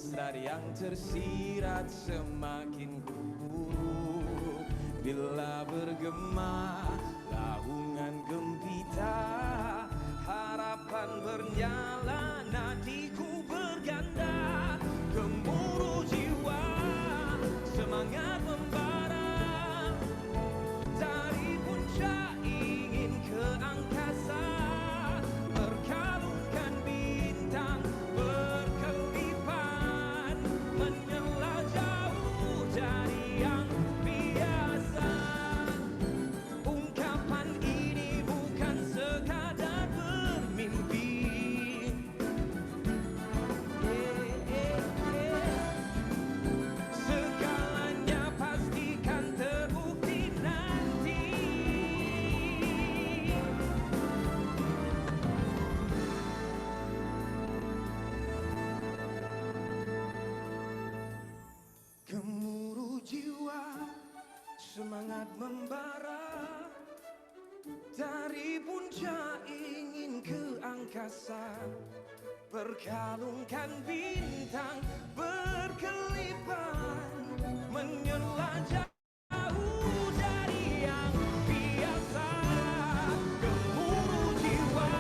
hasrat yang tersirat semakin buruk. Bila bergema laungan gempita, harapan bernyala, nadiku berganda. Gemuruh jiwa, semangat membara, dari puncak ingin ke angkasa, berkalungkan bintang berkelipan, menyala jauh dari yang biasa. Ungkapan ini bukan sekadar bermimpi, segalanya pastikan terbukti nanti. Gemuruh jiwa, semangat membara, dari puncak ingin ke angkasa, berkalungkan bintang berkelipan, menyela jauh dari yang biasa. Gemuruh jiwa,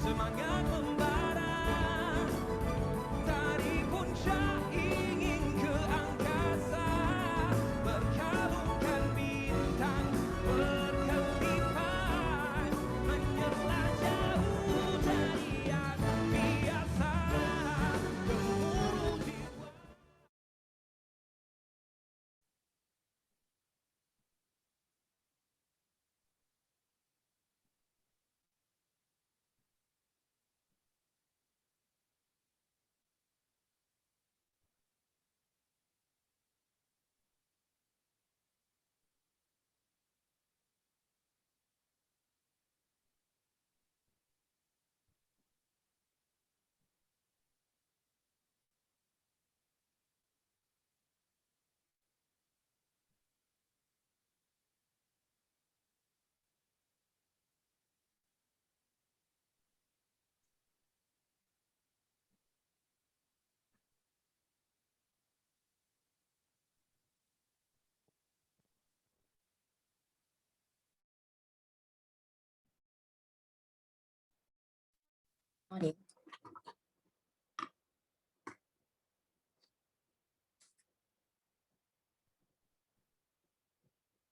semangat membara, dari puncak ingin ke angkasa, berkalungkan bintang berkelipan, menyela jauh dari yang biasa. Gemuruh jiwa. Morning.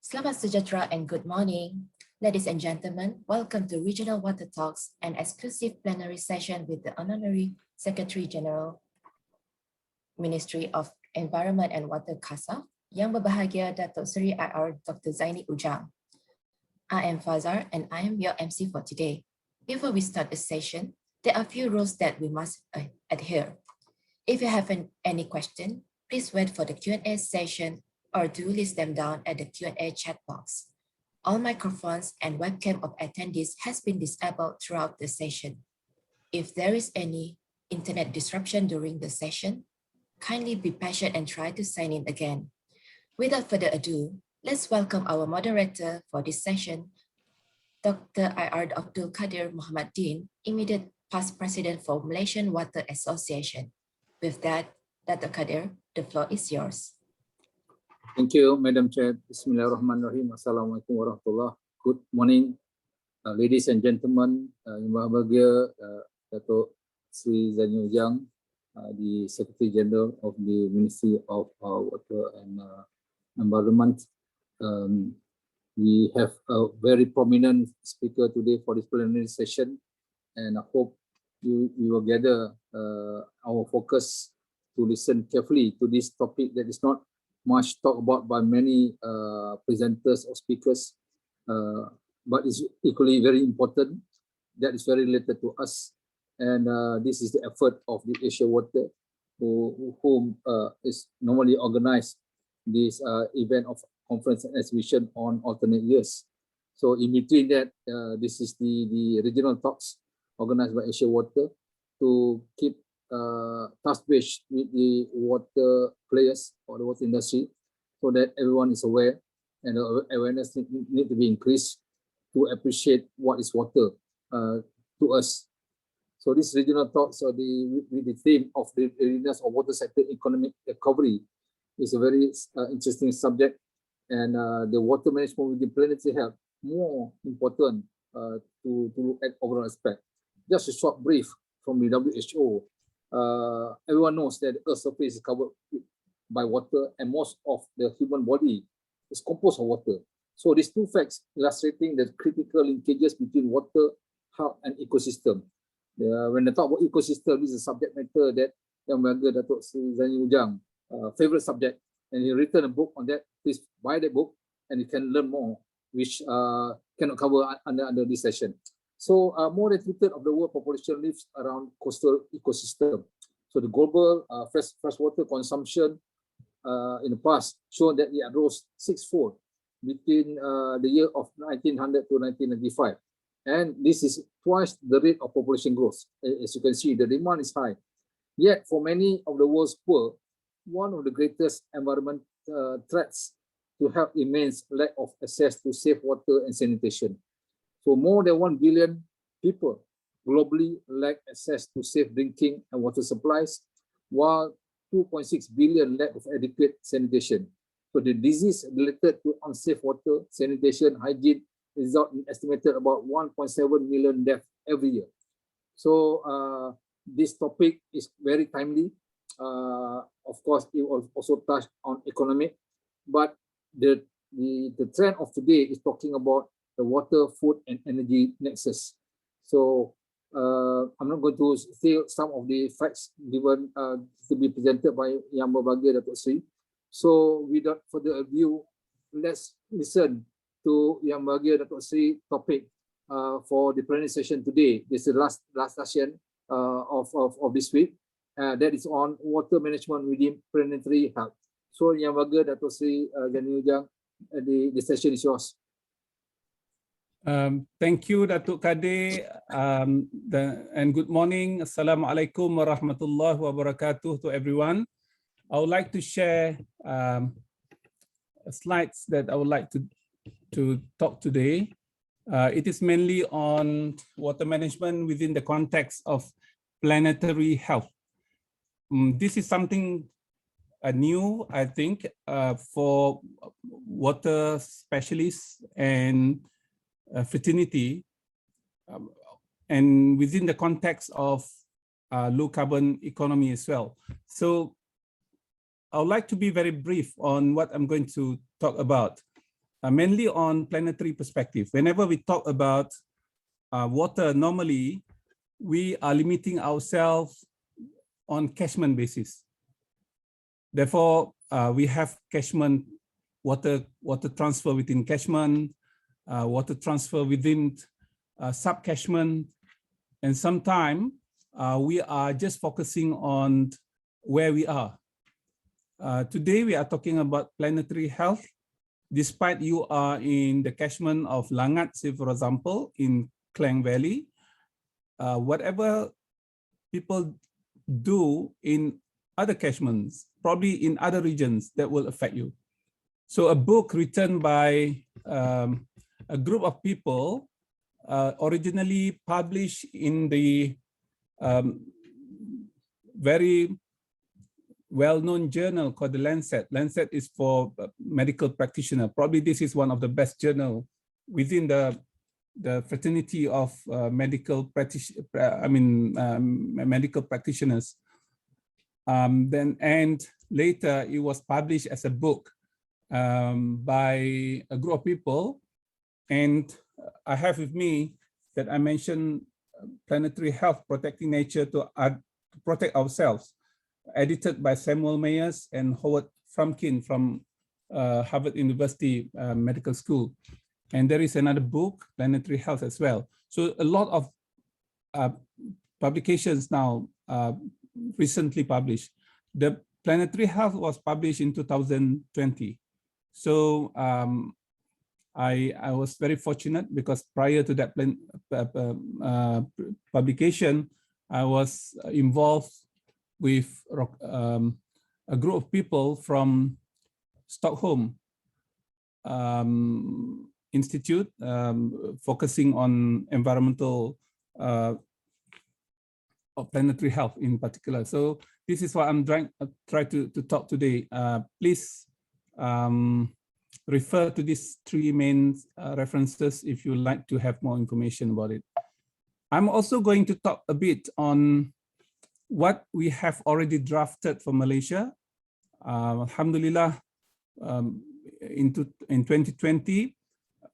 Selamat sejahtera and good morning. Ladies and gentlemen, welcome to Regional Water Talks, an exclusive plenary session with the Honorary Secretary General, Ministry of Environment and Water KASA, Yang berbahagia Datuk Seri IR Dr. Zaini Ujang. I am Fazar and I am your MC for today. Before we start the session, there are a few rules that we must adhere. If you have any question, please wait for the Q&A session or do list them down at the Q&A chat box. All microphones and webcam of attendees has been disabled throughout the session. If there is any internet disruption during the session, kindly be patient and try to sign in again. Without further ado, let's welcome our moderator for this session, Dr. IR Abdul Qadir Muhammad Din, immediate past president for Malaysian Water Association. With that, Dr. Qadir, the floor is yours. Thank you, Madam Chair. Bismillahirrahmanirrahim. Assalamualaikum warahmatullahi. Good morning, ladies and gentlemen. Yang berbahagia, Datuk Sri Zaini Ujang, the Secretary General of the Ministry of Water and Environment. We have a very prominent speaker today for this plenary session, and I hope we will gather our focus to listen carefully to this topic that is not much talked about by many presenters or speakers, but is equally very important. That is very related to us, and this is the effort of the Asia Water, whom is normally organized this event of conference and exhibition on alternate years. So in between that, this is the regional talks organized by Asia Water to keep touch base with the water players or the water industry, so that everyone is aware, and the awareness need to be increased to appreciate what is water to us. So this regional talks with the theme of the readiness of water sector economic recovery is a very interesting subject, and the water management within planetary health more important to look at overall aspect. Just a short brief from the WHO. Everyone knows that the Earth's surface is covered by water, and most of the human body is composed of water. So these two facts illustrating the critical linkages between water, health, and ecosystem. When I talk about ecosystem, this is a subject matter that Yang Berniaga Datuk Seri Zani Ujang favorite subject, and he written a book on that. Please buy that book, and you can learn more, which cannot cover under this session. So more than 2/3 of the world population lives around coastal ecosystem. So the global freshwater consumption in the past showed that it rose 6-fold between the year of 1900 to 1995. And this is twice the rate of population growth. As you can see, the demand is high. Yet for many of the world's poor, one of the greatest environment threats to health remains lack of access to safe water and sanitation. So more than 1 billion people globally lack access to safe drinking and water supplies, while 2.6 billion lack of adequate sanitation. So the disease related to unsafe water, sanitation, hygiene result in estimated about 1.7 million deaths every year. So this topic is very timely. Of course, it will also touch on economic, but the trend of today is talking about the water, food, and energy nexus. So I'm not going to say some of the facts given to be presented by Yang Berbahagia Datuk Seri. So without further ado, let's listen to Yang Berbahagia Datuk Seri topic for the plenary session today. This is the last session of this week. That is on water management within planetary health. So Yang Berbahagia Datuk Seri Zani Ujang, the session is yours. Thank you, Datuk Kadir, and good morning. Assalamualaikum warahmatullahi wabarakatuh to everyone. I would like to share slides that I would like to talk today. It is mainly on water management within the context of planetary health. This is something new, I think, for water specialists and fraternity, and within the context of low carbon economy as well. So I would like to be very brief on what I'm going to talk about, mainly on planetary perspective. Whenever we talk about water, normally we are limiting ourselves on catchment basis. Therefore, we have catchment water transfer within catchment, water transfer within sub-catchment, and sometimes we are just focusing on where we are. Today, we are talking about planetary health. Despite you are in the catchment of Langat, say for example, in Klang Valley, whatever people do in other catchments, probably in other regions, that will affect you. So a book written by a group of people, originally published in the very well-known journal called the Lancet. Lancet is for medical practitioner. Probably this is one of the best journal within the fraternity of medical practitioners. And later it was published as a book by a group of people. And I have with me that I mentioned Planetary Health, Protecting Nature to Protect Ourselves, edited by Samuel Mayers and Howard Frumkin from Harvard University Medical School. And there is another book, Planetary Health, as well. So a lot of publications now recently published. The Planetary Health was published in 2020. So I was very fortunate because prior to that publication, I was involved with a group of people from Stockholm Institute, focusing on environmental of planetary health in particular. So this is what I'm try to talk today. Please refer to these three main references if you like to have more information about it. I'm also going to talk a bit on what we have already drafted for Malaysia. Alhamdulillah, in 2020,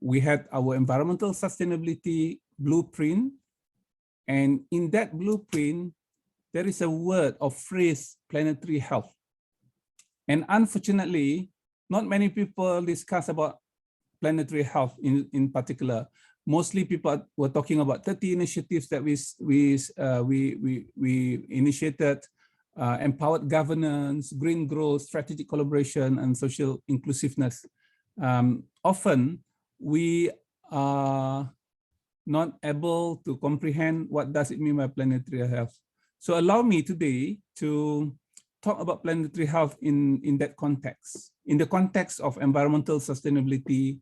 we had our environmental sustainability blueprint. And in that blueprint, there is a word or phrase, planetary health. And unfortunately, not many people discuss about planetary health in particular. Mostly people were talking about 30 initiatives that we initiated, empowered governance, green growth, strategic collaboration, and social inclusiveness. Often we are not able to comprehend what does it mean by planetary health. So allow me today to talk about planetary health in that context, in the context of environmental sustainability,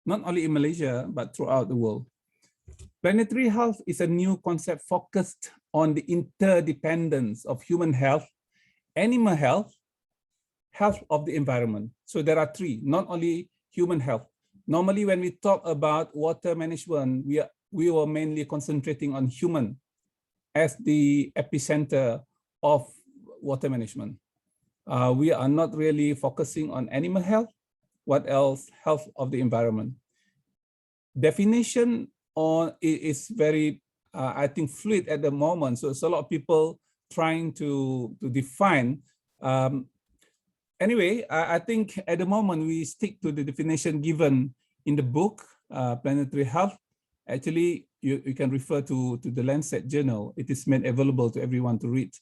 not only in Malaysia, but throughout the world. Planetary health is a new concept focused on the interdependence of human health, animal health, health of the environment. So there are three, not only human health. Normally, when we talk about water management, we were mainly concentrating on human as the epicenter of water management. We are not really focusing on animal health. What else? Health of the environment. Definition is very, I think, fluid at the moment. So it's a lot of people trying to define. Anyway, I think at the moment we stick to the definition given in the book, Planetary Health. Actually, you can refer to the Lancet journal. It is made available to everyone to read.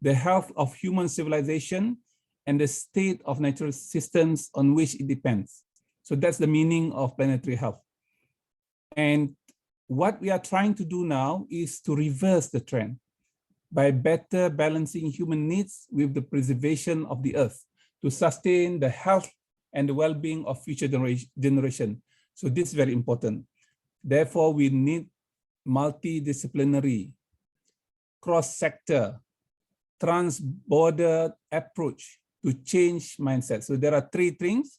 The health of human civilization and the state of natural systems on which it depends. So that's the meaning of planetary health. And what we are trying to do now is to reverse the trend by better balancing human needs with the preservation of the earth to sustain the health and the well-being of future generation. So this is very important. Therefore, we need multidisciplinary, cross-sector, trans-border approach to change mindset. So there are three things: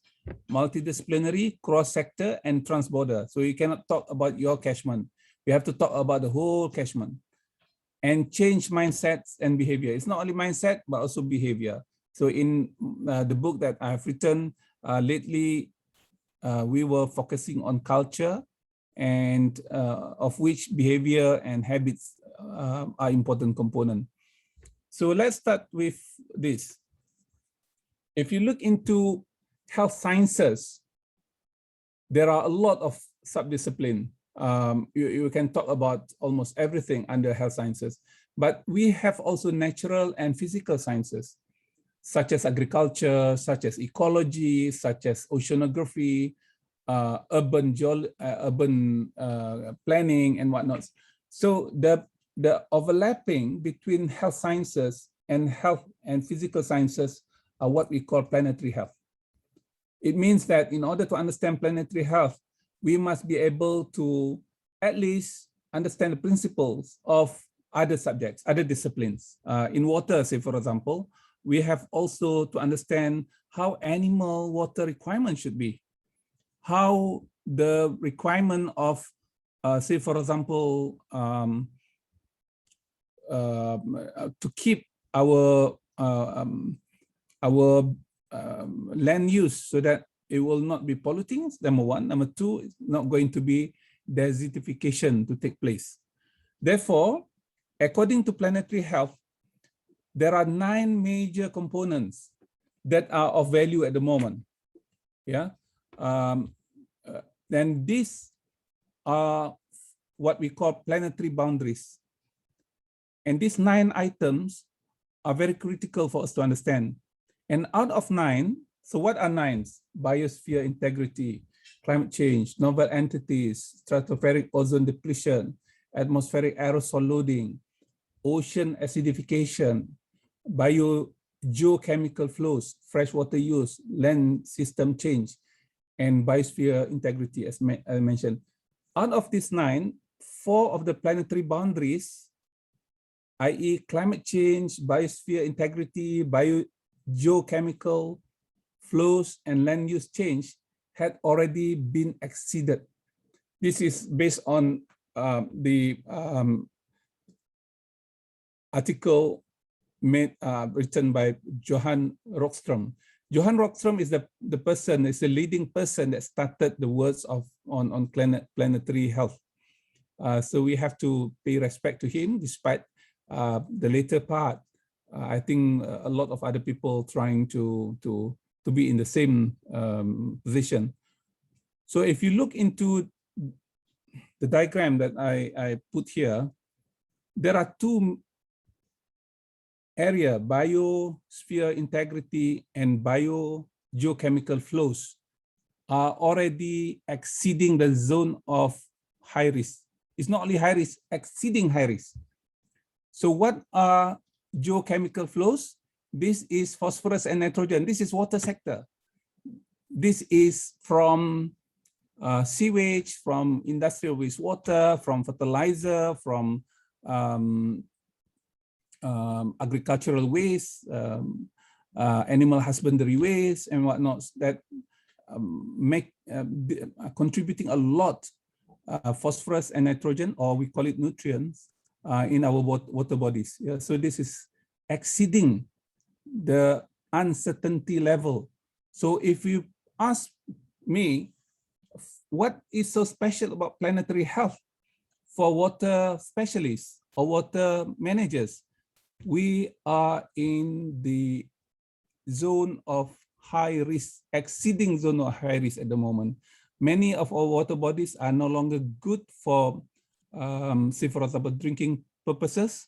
multidisciplinary, cross-sector, and trans-border. So you cannot talk about your catchment. We have to talk about the whole catchment and change mindsets and behavior. It's not only mindset, but also behavior. So in the book that I have written lately, we were focusing on culture, and of which behavior and habits are important component. So let's start with this. If you look into health sciences, there are a lot of subdiscipline. You can talk about almost everything under health sciences, but we have also natural and physical sciences, such as agriculture, such as ecology, such as oceanography, urban planning and whatnot. So the overlapping between health sciences and health and physical sciences are what we call planetary health. It means that in order to understand planetary health, we must be able to at least understand the principles of other subjects, other disciplines. In water, say for example, we have also to understand how animal water requirements should be, how the requirement of, say for example, to keep our land use so that it will not be polluting, number one. Number two, it's not going to be desertification to take place. Therefore, according to planetary health, there are 9 major components that are of value at the moment. Yeah. Then these are what we call planetary boundaries. And these 9 items are very critical for us to understand. And out of 9, so what are 9s? Biosphere integrity, climate change, novel entities, stratospheric ozone depletion, atmospheric aerosol loading, ocean acidification, geochemical flows, freshwater use, land system change, and biosphere integrity, as I mentioned. Out of these 9, 4 of the planetary boundaries i.e. climate change, biosphere integrity, geochemical flows, and land use change had already been exceeded. This is based on the article written by Johan Rockström. Johan Rockström is the leading person that started the words on planetary health. So we have to pay respect to him, despite the later part. I think a lot of other people trying to be in the same position. So if you look into the diagram that I put here, there are two areas: biosphere integrity and geochemical flows are already exceeding the zone of high risk. It's not only high risk, exceeding high risk. So what are geochemical flows? This is phosphorus and nitrogen. This is water sector. This is from sewage, from industrial wastewater, from fertilizer, from agricultural waste, animal husbandry waste, and whatnot, that contributing a lot phosphorus and nitrogen, or we call it nutrients, in our water bodies. Yeah, so this is exceeding the uncertainty level. So if you ask me, what is so special about planetary health for water specialists or water managers? We are in the zone of high risk, exceeding zone of high risk at the moment. Many of our water bodies are no longer good for, say for example, drinking purposes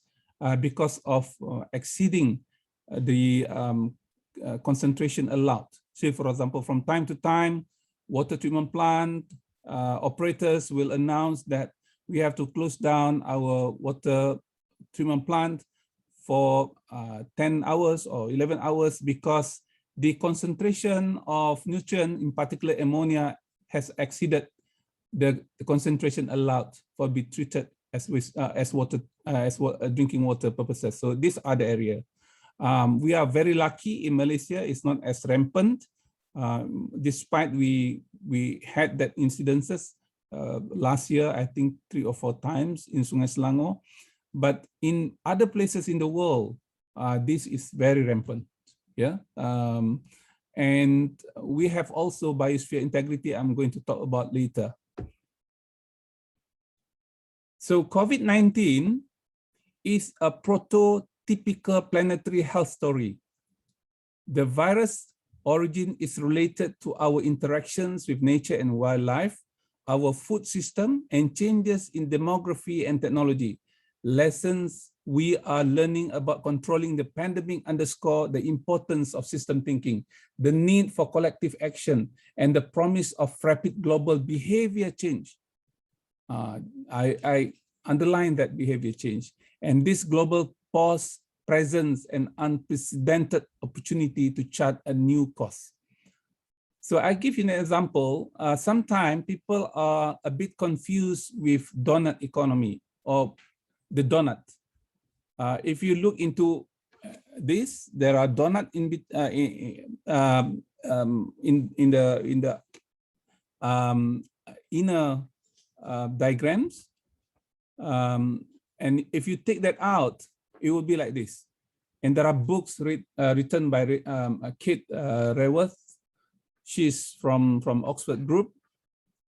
because of exceeding the concentration allowed. Say for example, from time to time, water treatment plant operators will announce that we have to close down our water treatment plant for 10 hours or 11 hours because the concentration of nutrient, in particular ammonia, has exceeded the concentration allowed for be treated as drinking water purposes. So these are the area. We are very lucky in Malaysia. It's not as rampant, despite we had that incidences last year, I think 3 or 4 times in Sungai Selangor. But in other places in the world, this is very rampant. Yeah, and we have also biosphere integrity. I'm going to talk about later. So COVID-19 is a prototypical planetary health story. The virus origin is related to our interactions with nature and wildlife, our food system, and changes in demography and technology. Lessons we are learning about controlling the pandemic underscore the importance of system thinking, the need for collective action, and the promise of rapid global behavior change. I underline that behavior change. And this global pause presents an unprecedented opportunity to chart a new course. So I give you an example. Sometimes people are a bit confused with donut economy or the donut. If you look into this, there are donut in the inner diagrams, and if you take that out, it will be like this. And there are books written by Kate Raworth. She's from Oxford Group,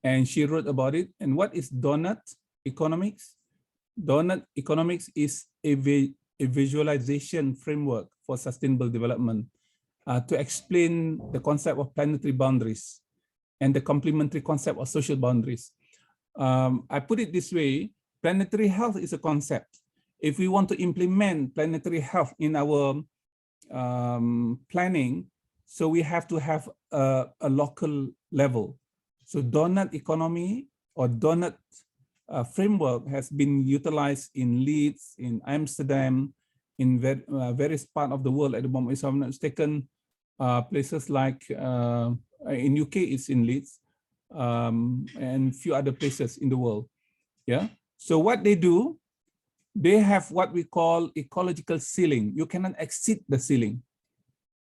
and she wrote about it. And what is donut economics? Donut economics is a visualization framework for sustainable development to explain the concept of planetary boundaries and the complementary concept of social boundaries. I put it this way: planetary health is a concept. If we want to implement planetary health in our planning, so we have to have a local level. So donut economy or donut framework has been utilized in Leeds, in Amsterdam, in various parts of the world at the moment. If I'm not mistaken, places like in UK, it's in Leeds, and a few other places in the world. Yeah. So what they do, they have what we call ecological ceiling. You cannot exceed the ceiling.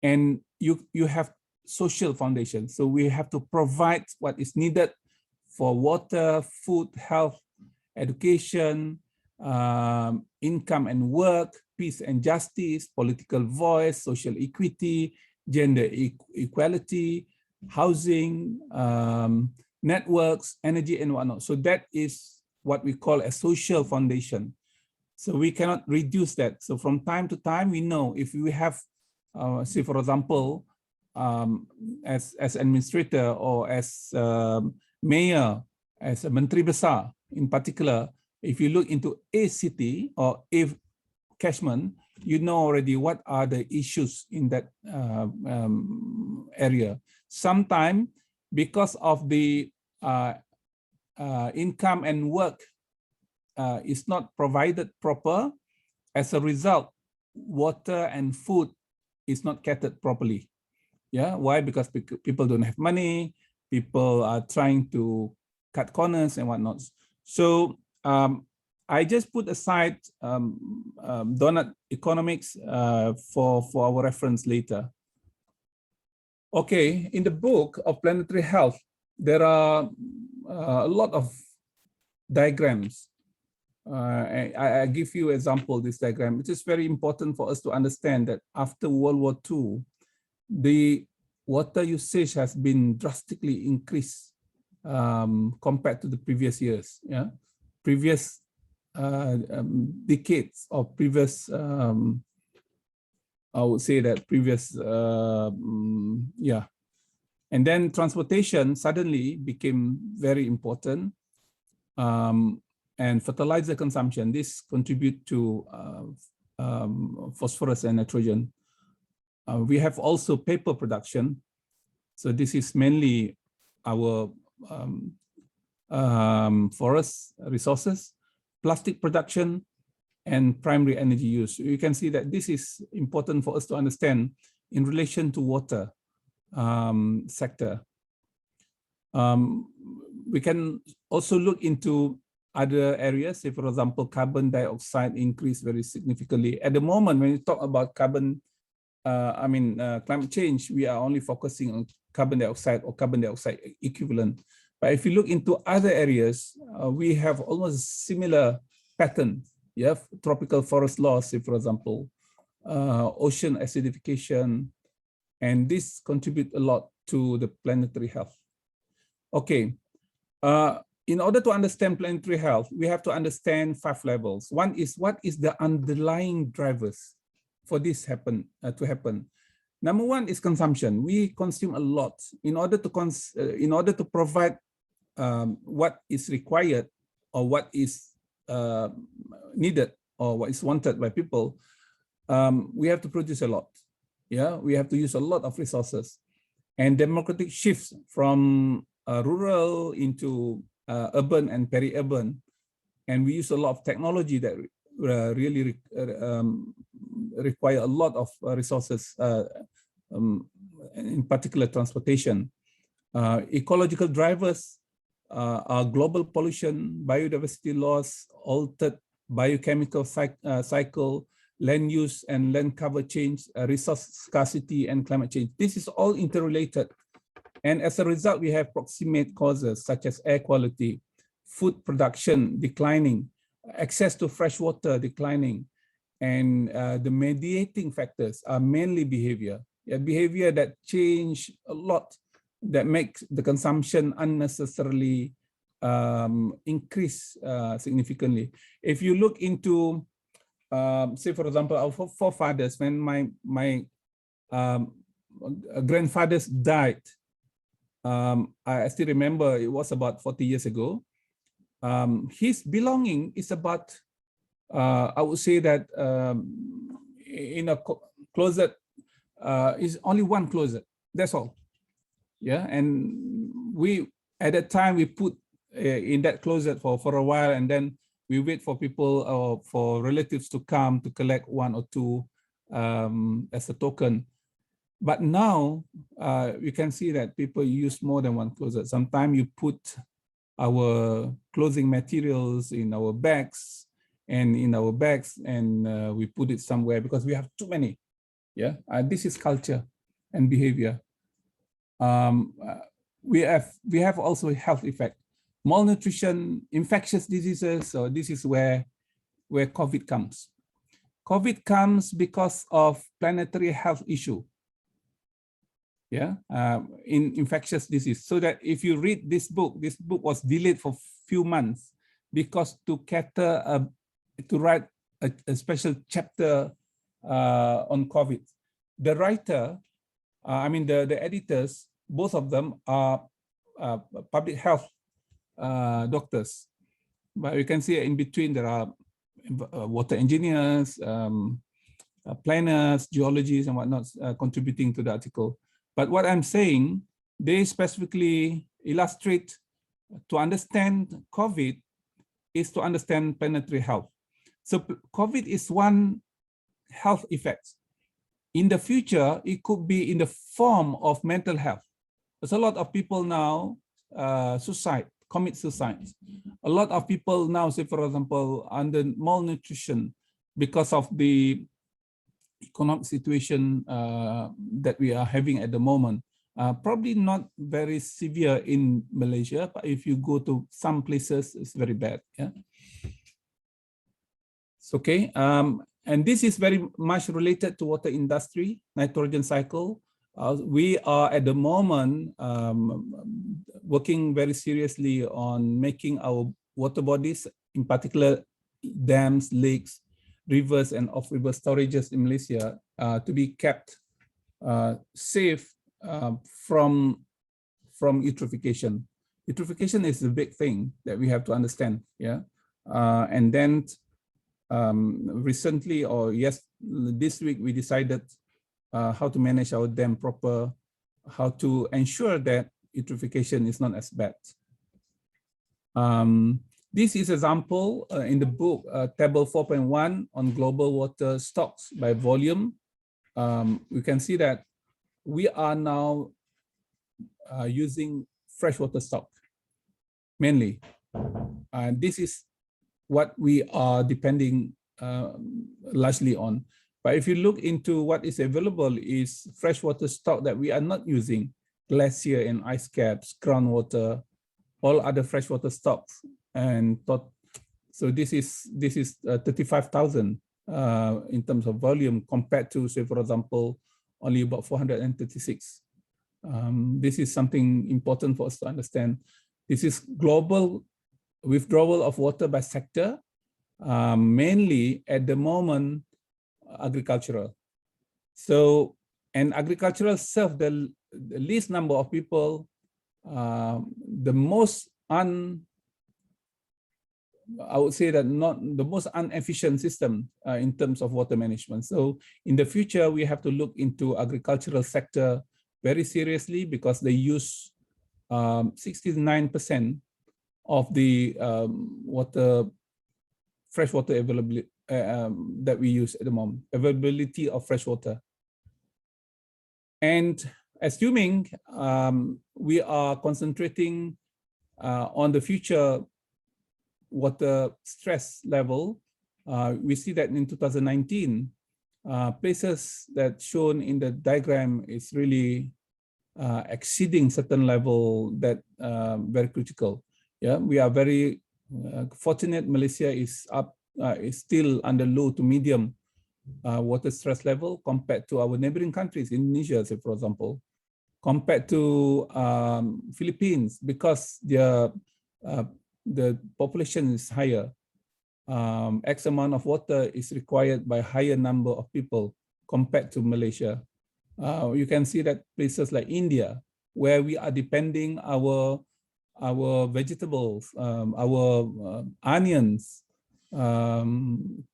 And you have social foundation. So we have to provide what is needed for water, food, health, education, income and work, peace and justice, political voice, social equity, gender equality, housing, networks, energy and whatnot. So that is what we call a social foundation. So we cannot reduce that. So from time to time, we know if we have, say for example, as administrator or as mayor, as a Menteri Besar in particular, if you look into a city or a catchment, you know already what are the issues in that area. Sometimes because of the income and work is not provided proper, as a result, water and food is not catered properly. Yeah, why? Because people don't have money, people are trying to cut corners and whatnot. So I just put aside donut economics for our reference later. Okay, in the book of Planetary Health, there are a lot of diagrams. I give you example, this diagram. It is very important for us to understand that after World War II, the water usage has been drastically increased compared to the previous years. Yeah, previous decades or previous, I would say that previous, yeah. And then transportation suddenly became very important. And fertilizer consumption, this contribute to phosphorus and nitrogen. We have also paper production. So this is mainly our forest resources, plastic production, and primary energy use. You can see that this is important for us to understand in relation to water sector. We can also look into other areas, say for example, carbon dioxide increase very significantly. At the moment, when you talk about climate change, we are only focusing on carbon dioxide or carbon dioxide equivalent. But if you look into other areas, we have almost similar pattern. You have tropical forest loss, say for example, ocean acidification, and this contribute a lot to the planetary health. Okay. In order to understand planetary health, we have to understand 5 levels. One is what is the underlying drivers for this to happen. Number one is consumption. We consume a lot. In order to provide what is required or what is needed or what is wanted by people, we have to produce a lot. Yeah, we have to use a lot of resources. And democratic shifts from rural into urban and peri-urban, and we use a lot of technology that really require a lot of resources, in particular transportation. Ecological drivers are global pollution, biodiversity loss, altered biochemical cycle, land use and land cover change, resource scarcity, and climate change. This is all interrelated. And as a result, we have proximate causes such as air quality, food production declining, access to fresh water declining, and the mediating factors are mainly behavior. Behavior that change a lot, that makes the consumption unnecessarily increase significantly. If you look into, say for example, our forefathers, when my grandfathers died, I still remember it was about 40 years ago. His belonging is about, I would say that in a closet, is only one closet, that's all. Yeah, and we, at that time, we put in that closet for a while, and then we wait for people or for relatives to come to collect 1 or 2 as a token. But now you can see that people use more than one closet. Sometimes you put our clothing materials in our bags, and in our bags, and we put it somewhere because we have too many. Yeah, this is culture and behavior. We have also health effect, malnutrition, infectious diseases. So this is where COVID comes. COVID comes because of planetary health issue. Yeah, in infectious disease. So that if you read this book was delayed for few months because to cater to write a special chapter on COVID. The writer, the editors, both of them are public health doctors. But you can see in between there are water engineers, planners, geologists, and whatnot contributing to the article. But what I'm saying, they specifically illustrate to understand COVID is to understand planetary health. So COVID is one health effect. In the future, it could be in the form of mental health. There's a lot of people now commit suicide. A lot of people now, say for example, under malnutrition because of the economic situation that we are having at the moment. Probably not very severe in Malaysia, but if you go to some places, it's very bad. Yeah. It's okay. And this is very much related to water industry, nitrogen cycle. We are at the moment working very seriously on making our water bodies, in particular dams, lakes, rivers, and off-river storages in Malaysia to be kept safe from eutrophication. Eutrophication is a big thing that we have to understand. Yeah, and then recently, or this week, we decided how to manage our dam proper, how to ensure that eutrophication is not as bad. This is example in the book, table 4.1 on global water stocks by volume. We can see that we are now using freshwater stock mainly. And this is what we are depending largely on. But if you look into what is available is freshwater stock that we are not using, glacier and ice caps, groundwater, all other freshwater stocks. And so this is 35,000 in terms of volume compared to, say, for example, only about 436. This is something important for us to understand. This is global withdrawal of water by sector, mainly at the moment agricultural. So, and agricultural serve the least number of people, the most I would say that not the most inefficient system in terms of water management. So in the future, we have to look into agricultural sector very seriously because they use 69% of the freshwater availability that we use at the moment, availability of freshwater. And assuming we are concentrating on the future water stress level, we see that in 2019, places that shown in the diagram is really exceeding certain level that very critical. Yeah, we are very fortunate. Malaysia is still under low to medium water stress level compared to our neighboring countries, Indonesia, say, for example, compared to Philippines, because the population is higher. X amount of water is required by higher number of people compared to Malaysia. You can see that places like India, where we are depending our vegetables, our onions,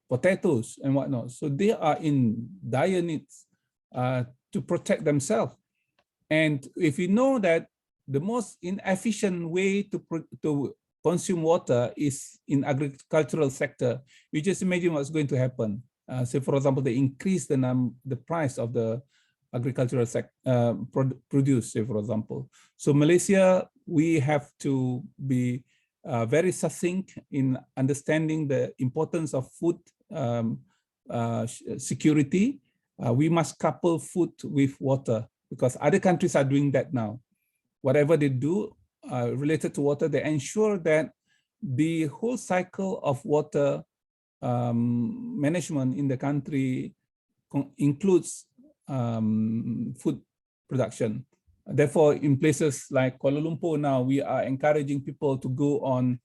potatoes and whatnot. So they are in dire needs to protect themselves. And if you know that the most inefficient way to consume water is in agricultural sector, you just imagine what's going to happen. Say, for example, they increase the price of the agricultural produce, say, for example. So Malaysia, we have to be very succinct in understanding the importance of food security. We must couple food with water because other countries are doing that now. Whatever they do related to water, they ensure that the whole cycle of water management in the country includes food production. Therefore, in places like Kuala Lumpur now, we are encouraging people to go on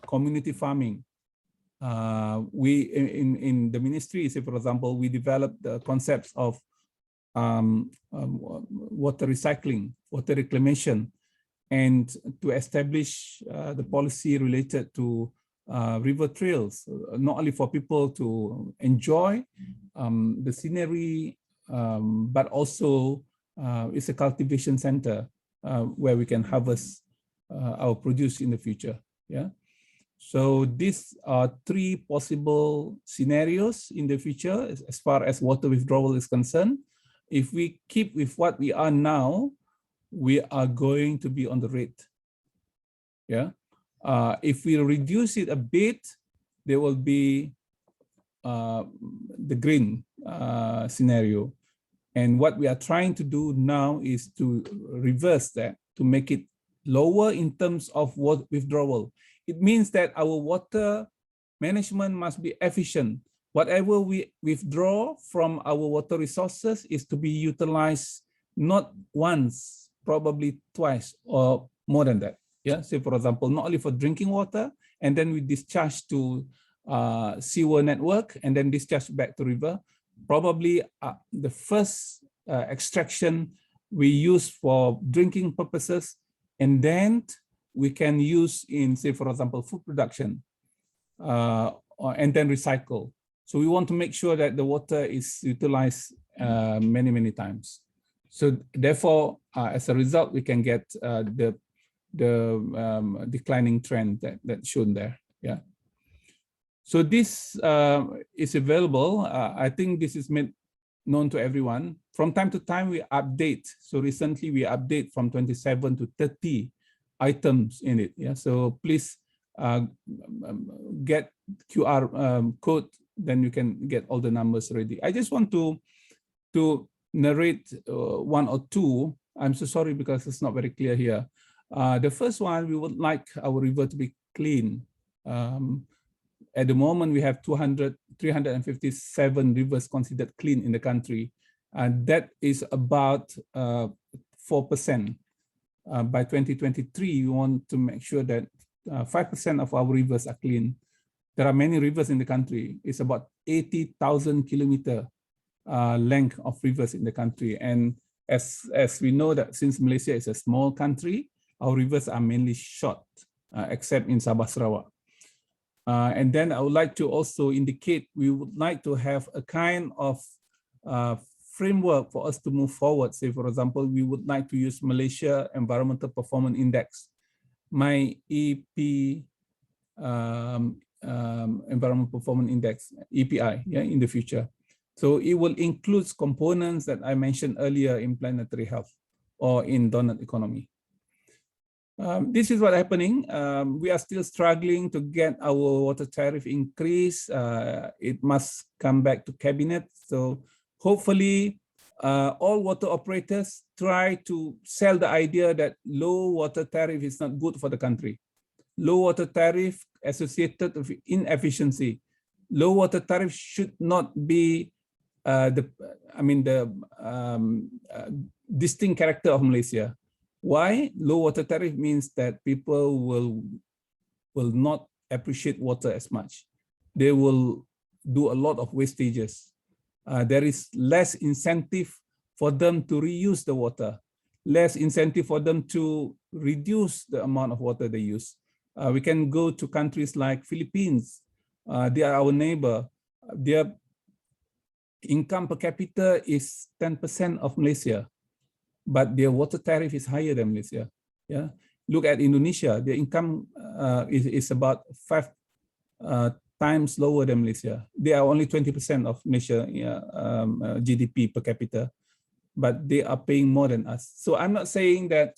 community farming. We in the ministry, say for example, we developed the concepts of water recycling, water reclamation, and to establish the policy related to river trails, not only for people to enjoy the scenery, but also it's a cultivation center where we can harvest our produce in the future. Yeah. So these are three possible scenarios in the future as far as water withdrawal is concerned. If we keep with what we are now, we are going to be on the red. Yeah. If we reduce it a bit, there will be the green scenario. And what we are trying to do now is to reverse that, to make it lower in terms of water withdrawal. It means that our water management must be efficient. Whatever we withdraw from our water resources is to be utilized not once, probably twice or more than that. Yeah, say for example, not only for drinking water, and then we discharge to sewer network and then discharge back to river. Probably the first extraction we use for drinking purposes, and then we can use in, say for example, food production, and then recycle. So we want to make sure that the water is utilized many, many times. So therefore, as a result, we can get the declining trend that's shown there. Yeah. So this is available. I think this is made known to everyone. From time to time, we update. So recently, we update from 27 to 30 items in it. Yeah. So please get QR code, then you can get all the numbers ready. I just want to narrate one or two. I'm so sorry because it's not very clear here. The first one, we would like our river to be clean. At the moment, we have 357 rivers considered clean in the country. And that is about 4%. By 2023, we want to make sure that 5% of our rivers are clean. There are many rivers in the country. It's about 80,000 kilometer length of rivers in the country. And as we know that since Malaysia is a small country, our rivers are mainly short, except in Sabah Sarawak. And then I would like to also indicate we would like to have a kind of framework for us to move forward. Say, for example, we would like to use Malaysia Environmental Performance Index, my EP Environmental Performance Index, EPI, yeah, in the future. So it will include components that I mentioned earlier in planetary health or in donut economy. This is what's happening. We are still struggling to get our water tariff increase. It must come back to cabinet. So hopefully all water operators try to sell the idea that low water tariff is not good for the country. Low water tariff associated with inefficiency. Low water tariff should not be the distinct character of Malaysia. Why? Low water tariff means that people will not appreciate water as much. They will do a lot of wastages. There is less incentive for them to reuse the water, less incentive for them to reduce the amount of water they use. We can go to countries like Philippines. They are our neighbor. Their income per capita is 10% of Malaysia, but their water tariff is higher than Malaysia. Yeah, look at Indonesia. Their income is about 5 times lower than Malaysia. They are only 20% of Malaysia GDP per capita, but they are paying more than us. So I'm not saying that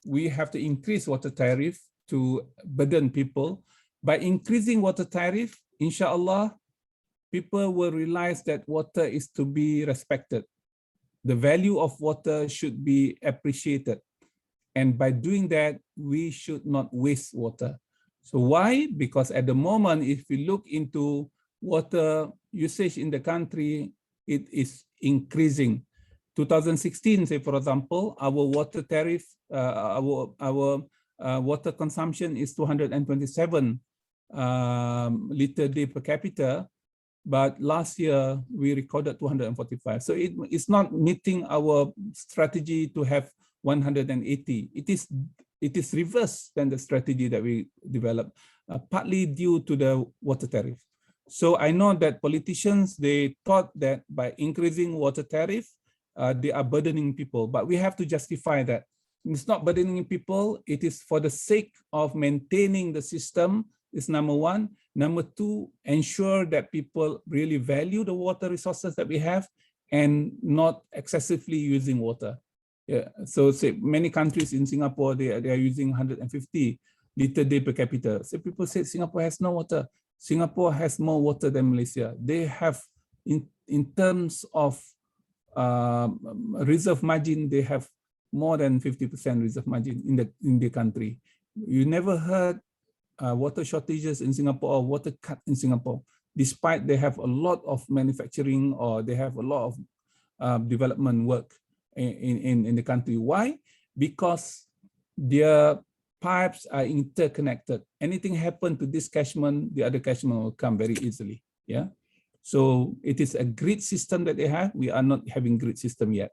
we have to increase water tariff to burden people. By increasing water tariff, inshallah, people will realize that water is to be respected. The value of water should be appreciated. And by doing that, we should not waste water. So why? Because at the moment, if we look into water usage in the country, it is increasing. 2016, say for example, our water tariff, our water consumption is 227 liter day per capita, but last year we recorded 245. So it's not meeting our strategy to have 180. It is reverse than the strategy that we developed, partly due to the water tariff. So I know that politicians, they thought that by increasing water tariff, they are burdening people, but we have to justify that. It's not burdening people, it is for the sake of maintaining the system, is number one. Number two, ensure that people really value the water resources that we have and not excessively using water. Yeah. So say many countries in Singapore, they are using 150 liter day per capita. So people say Singapore has no water. Singapore has more water than Malaysia. They have, in terms of reserve margin, they have more than 50% reserve margin in the country. You never heard water shortages in Singapore or water cut in Singapore, despite they have a lot of manufacturing or they have a lot of development work in the country. Why? Because their pipes are interconnected. Anything happen to this catchment, the other catchment will come very easily. Yeah. So it is a grid system that they have. We are not having grid system yet.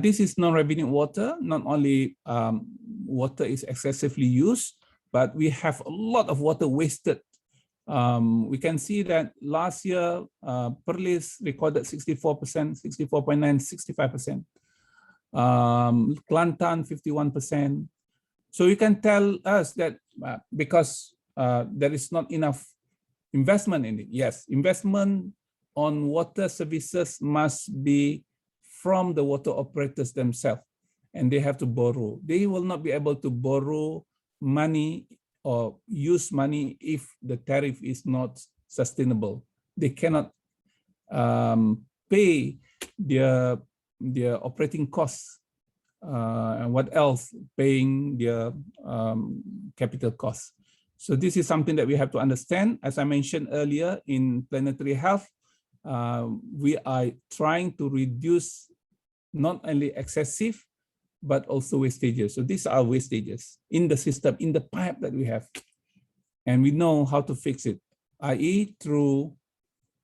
This is non-revenue water. Not only water is excessively used, but we have a lot of water wasted. We can see that last year, Perlis recorded 64%, 64.9, 65%. Kelantan, 51%. So you can tell us that because there is not enough investment in it. Yes, investment on water services must be from the water operators themselves, and they have to borrow. They will not be able to borrow money or use money if the tariff is not sustainable. They cannot pay their operating costs and what else, paying their capital costs. So this is something that we have to understand. As I mentioned earlier in planetary health, we are trying to reduce not only excessive, but also wastages. So these are wastages in the system, in the pipe that we have. And we know how to fix it, i.e. through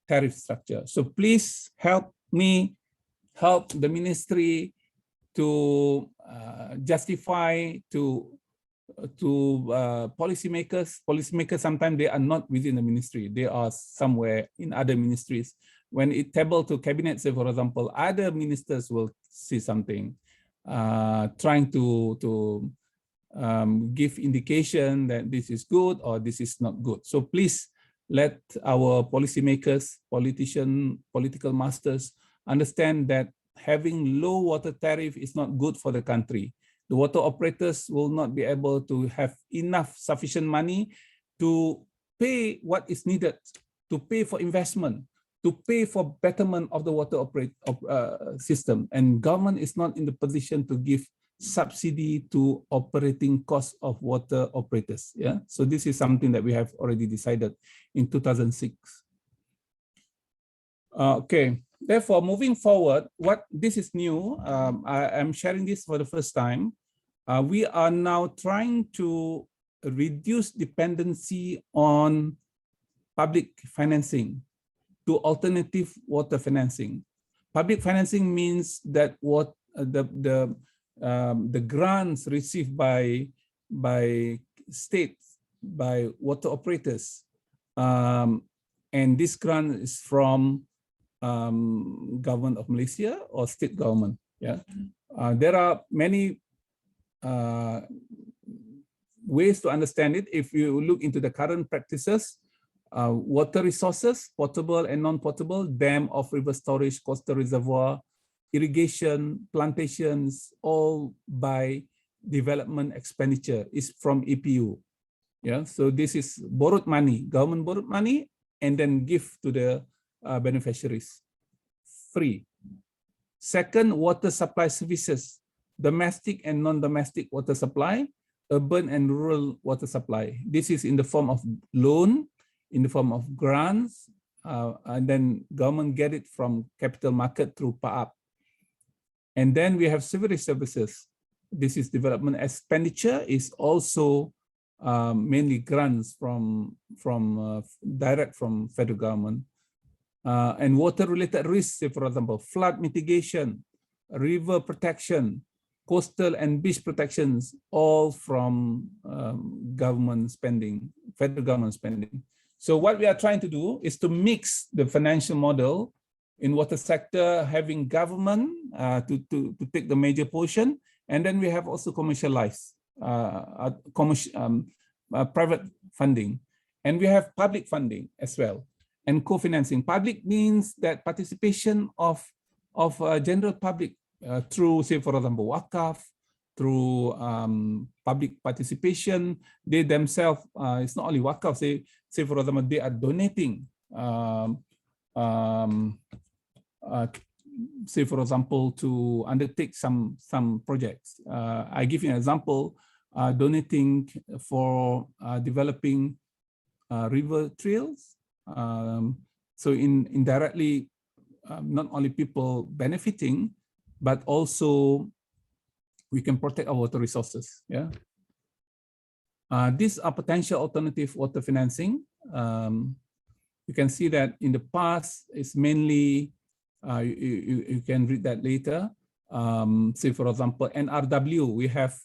tariff structure. So please help me, help the ministry to justify to policymakers. Policymakers, sometimes they are not within the ministry. They are somewhere in other ministries. When it tabled to cabinet, say for example, other ministers will see something, trying to give indication that this is good or this is not good. So please let our policymakers, political masters understand that having low water tariff is not good for the country. The water operators will not be able to have enough sufficient money to pay what is needed, to pay for investment, to pay for betterment of the water system. And government is not in the position to give subsidy to operating costs of water operators. Yeah. So this is something that we have already decided in 2006. Okay. Therefore, moving forward, this is new. I am sharing this for the first time. We are now trying to reduce dependency on public financing to alternative water financing. Public financing means that what the grants received by states, by water operators, and this grant is from government of Malaysia or state government. Yeah, there are many ways to understand it. If you look into the current practices, water resources, potable and non-potable, dam of river storage, coastal reservoir, irrigation, plantations, all by development expenditure is from EPU. Yeah, so this is borrowed money, government borrowed money, and then give to the beneficiaries free. Second, water supply services, domestic and non-domestic water supply, urban and rural water supply. This is in the form of loan, in the form of grants, and then government get it from capital market through PAAP. And then we have sewerage services. This is development expenditure, is also mainly grants from direct from federal government. And water-related risks, say for example, flood mitigation, river protection, coastal and beach protections, all from government spending, federal government spending. So what we are trying to do is to mix the financial model in water sector, having government to take the major portion, and then we have also commercialized private funding, and we have public funding as well, and co-financing. Public means that participation of general public through, say for example, wakaf, through public participation. They themselves, it's not only wakaf, say for example, they are donating, say for example, to undertake some projects. I give you an example, donating for developing river trails. So indirectly, not only people benefiting, but also we can protect our water resources. Yeah. These are potential alternative water financing. You can see that in the past, it's mainly, you can read that later. Say for example, NRW, we have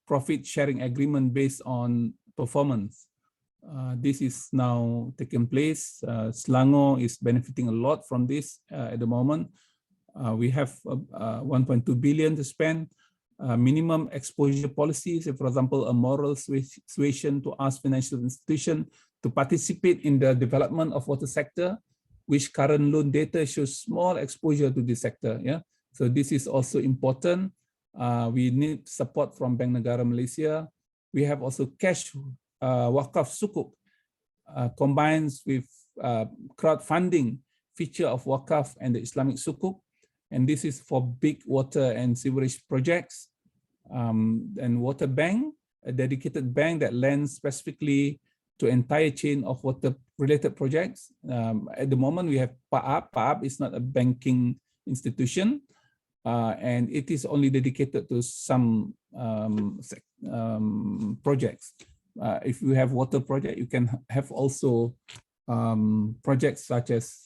profit sharing agreement based on performance. This is now taking place. Selangor is benefiting a lot from this at the moment. We have 1.2 billion to spend. Minimum exposure policies, for example, a moral suasion to ask financial institution to participate in the development of water sector, which current loan data shows small exposure to this sector. Yeah, so this is also important. We need support from Bank Negara Malaysia. We have also cash wakaf sukuk combines with crowdfunding feature of wakaf and the Islamic sukuk. And this is for big water and sewerage projects. And water bank, a dedicated bank that lends specifically to entire chain of water related projects. At the moment, we have PAAP. PAAP is not a banking institution, and it is only dedicated to some projects. If you have water project, you can have also projects such as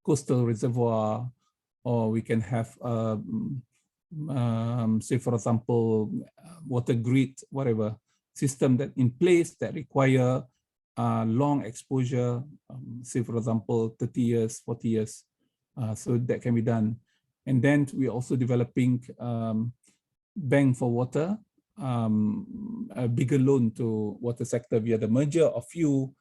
coastal reservoir, or we can have, say for example, water grid, whatever system that in place that require long exposure, say for example, 30 years, 40 years, so that can be done. And then we're also developing bank for water, a bigger loan to water sector via the merger of few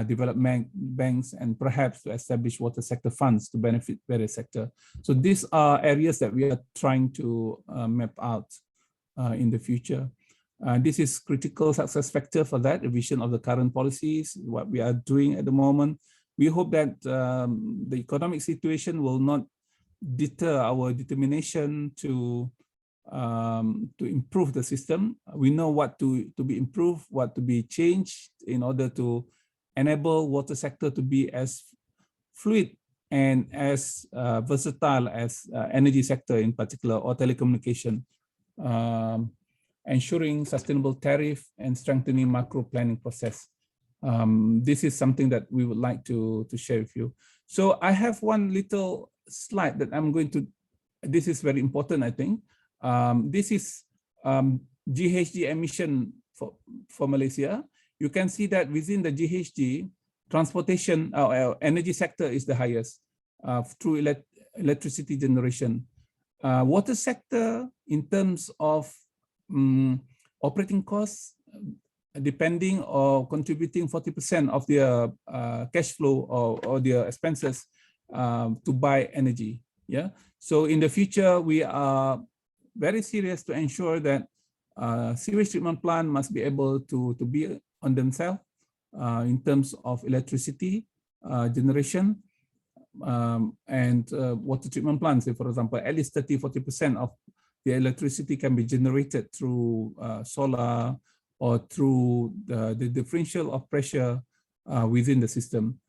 development banks, and perhaps to establish water sector funds to benefit various sector. So these are areas that we are trying to map out in the future. This is critical success factor for that revision of the current policies, what we are doing at the moment. We hope that the economic situation will not deter our determination to improve the system. We know what to be improved, what to be changed in order to enable water sector to be as fluid and as versatile as energy sector in particular, or telecommunication, ensuring sustainable tariff and strengthening macro planning process. This is something that we would like to share with you. So I have one little slide that I'm going to, this is very important, I think. This is GHG emission for Malaysia. You can see that within the GHG, transportation, energy sector is the highest through electricity generation. Water sector, in terms of operating costs, depending or contributing 40% of their cash flow or their expenses to buy energy. Yeah. So in the future, we are very serious to ensure that sewage treatment plant must be able to be on themselves in terms of electricity generation and water treatment plants. Say, for example, at least 30–40% of the electricity can be generated through solar or through the differential of pressure within the system.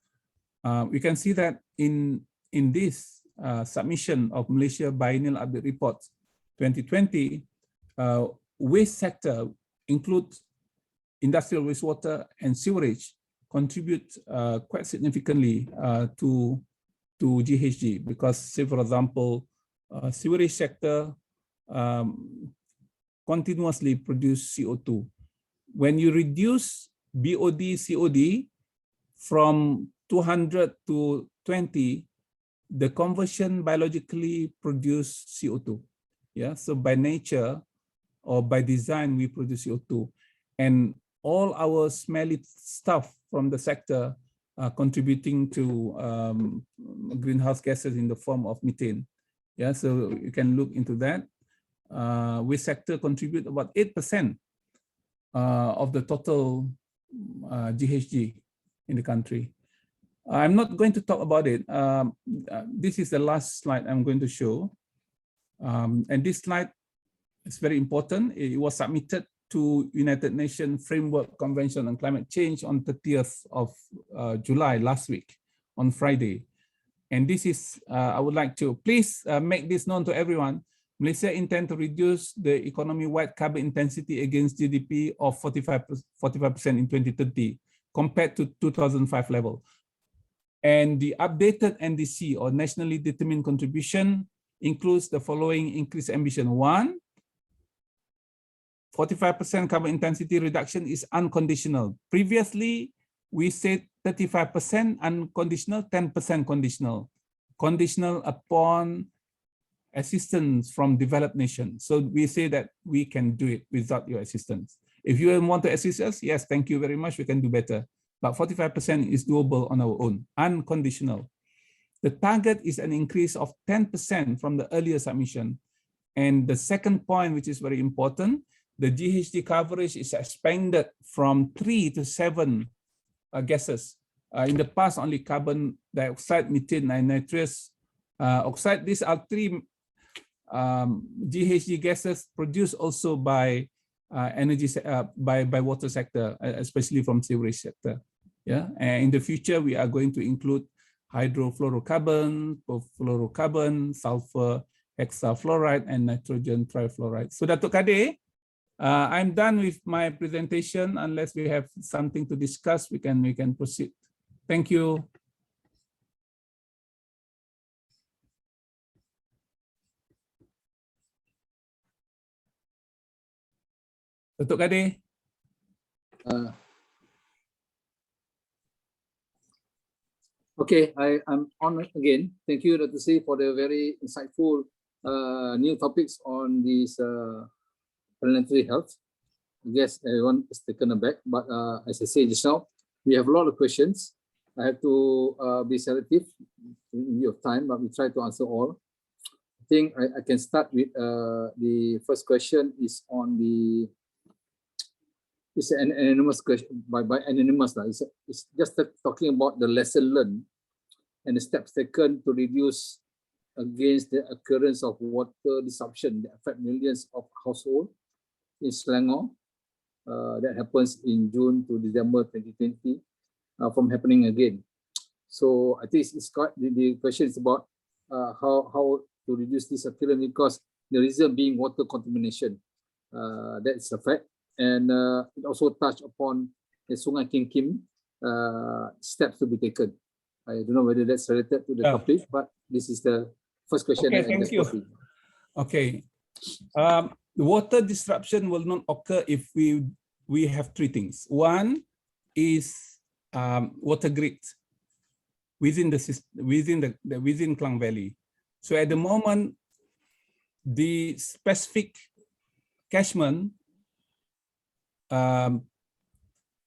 We can see that in this submission of Malaysia Biennial Update Report 2020, waste sector includes industrial wastewater and sewerage contribute quite significantly to GHG, because, say, for example, sewerage sector continuously produce CO2. When you reduce BOD, COD from 200 to 20, the conversion biologically produce CO2. Yeah, so by nature or by design, we produce CO2. And all our smelly stuff from the sector contributing to greenhouse gases in the form of methane. Yeah, so you can look into that. Waste sector contribute about 8% of the total GHG in the country. I'm not going to talk about it. This is the last slide I'm going to show. And this slide is very important. It was submitted to United Nations Framework Convention on Climate Change on 30th of July last week, on Friday. And this is, I would like to please make this known to everyone. Malaysia intends to reduce the economy-wide carbon intensity against GDP of 45% in 2030 compared to 2005 level. And the updated NDC, or Nationally Determined Contribution, includes the following increased ambition. 1, 45% carbon intensity reduction is unconditional. Previously, we said 35% unconditional, 10% conditional. Conditional upon assistance from developed nations. So we say that we can do it without your assistance. If you want to assist us, yes, thank you very much, we can do better. But 45% is doable on our own, unconditional. The target is an increase of 10% from the earlier submission. And the second point, which is very important, the GHG coverage is expanded from 3 to 7 gases. In the past, only carbon dioxide, methane, and nitrous oxide. These are 3 GHG gases produced also by by water sector, especially from sewerage sector. Yeah, and in the future, we are going to include hydrofluorocarbon, perfluorocarbon, sulfur hexafluoride, and nitrogen trifluoride. So, Datuk Kadir, I'm done with my presentation. Unless we have something to discuss, we can proceed. Thank you. Datuk Kadir. Okay, I'm on again. Thank you, Dr. C, for the very insightful new topics on this planetary health. I guess everyone is taken aback, but as I said just now, we have a lot of questions. I have to be selective in view of time, but we try to answer all. I think I can start with the first question is on the, it's an anonymous question by anonymous. It's just talking about the lesson learned and the steps taken to reduce against the occurrence of water disruption that affect millions of households in Selangor. That happens in June to December 2020 from happening again. So I think it's quite, the question is about how to reduce this occurrence, because the reason being water contamination. That's a fact. And it also touched upon the Sungai King Kim steps to be taken. I don't know whether that's related to the topic, but this is the first question. Okay, thank you. Okay. The water disruption will not occur if we have 3 things. One is water grid within the system, within Klang Valley. So at the moment, the specific catchment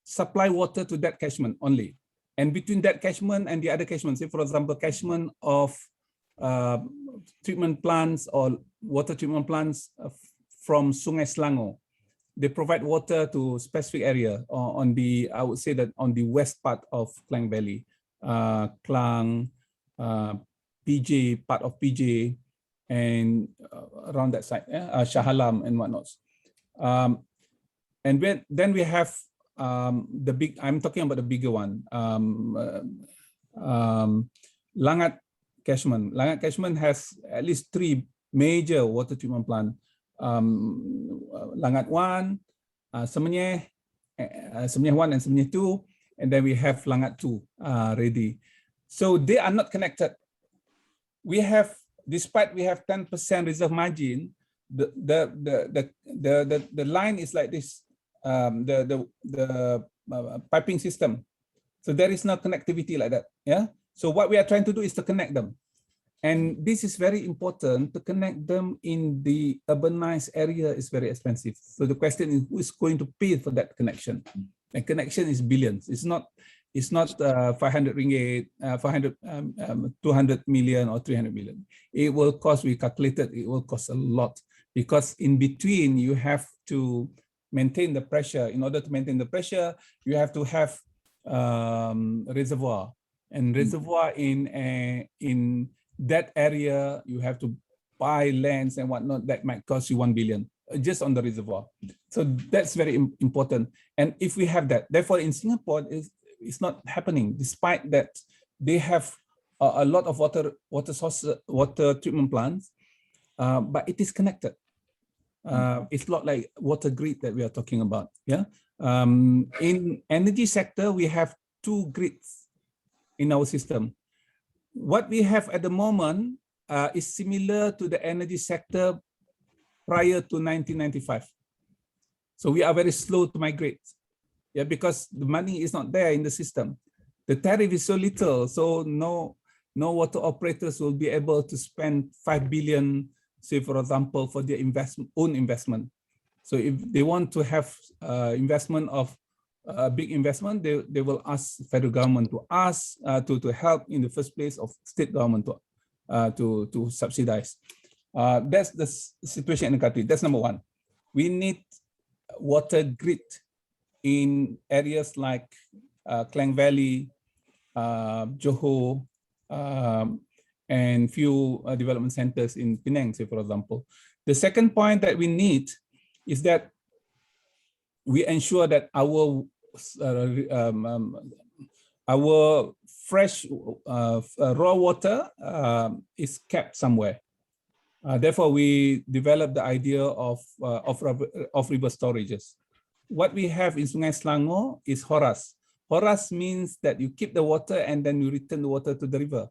supply water to that catchment only, and between that catchment and the other catchment, say for example catchment of treatment plants or water treatment plants from Sungai Selangor. They provide water to specific area on the, I would say that on the west part of Klang Valley, Klang, PJ, part of PJ, and around that side, Shah Alam and whatnot. And then we have the big, I'm talking about the bigger one, Langat catchment. Langat catchment has at least 3 major water treatment plants. Langat 1, Semenyih 1 and Semenyih 2, and then we have Langat 2 ready. So they are not connected. We have, despite we have 10% reserve margin, the line is like this, the piping system. So there is no connectivity like that. Yeah. So what we are trying to do is to connect them. And this is very important. To connect them in the urbanized area is very expensive. So the question is, who is going to pay for that connection? And connection is billions. It's not 500 ringgit, 200 million or 300 million. It will cost, we calculated, it will cost a lot, because in between you have to maintain the pressure. In order to maintain the pressure, you have to have reservoir, and reservoir in that area, you have to buy lands and whatnot that might cost you 1 billion just on the reservoir. So that's very important. And if we have that, therefore in Singapore, it's not happening, despite that they have a lot of water treatment plants, but it is connected. It's not like water grid that we are talking about. Yeah. In energy sector, we have 2 grids in our system. What we have at the moment is similar to the energy sector prior to 1995. So we are very slow to migrate. Yeah, because the money is not there in the system. The tariff is so little, so no water operators will be able to spend 5 billion, say for example, for their own investment. So if they want to have investment of big investment, they will ask federal government to help in the first place, of state government to subsidize. That's the situation in the country. That's number 1. We need water grid in areas like Klang Valley, Johor, and few development centers in Penang, say for example. The second point that we need is that we ensure that our fresh raw water is kept somewhere. Therefore, we developed the idea of river storages. What we have in Sungai Selangor is horas. Horas means that you keep the water and then you return the water to the river.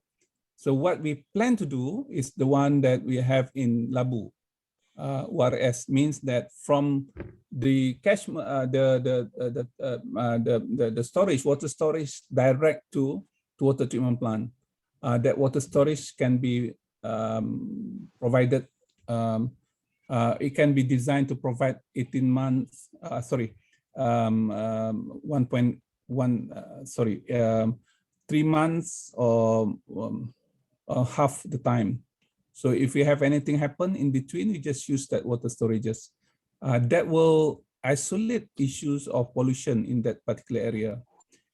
So what we plan to do is the one that we have in Labu. WRS means that from the storage, water storage direct to water treatment plant. That water storage can be provided. It can be designed to provide 18 months. 3 months or half the time. So if we have anything happen in between, we just use that water storages. That will isolate issues of pollution in that particular area.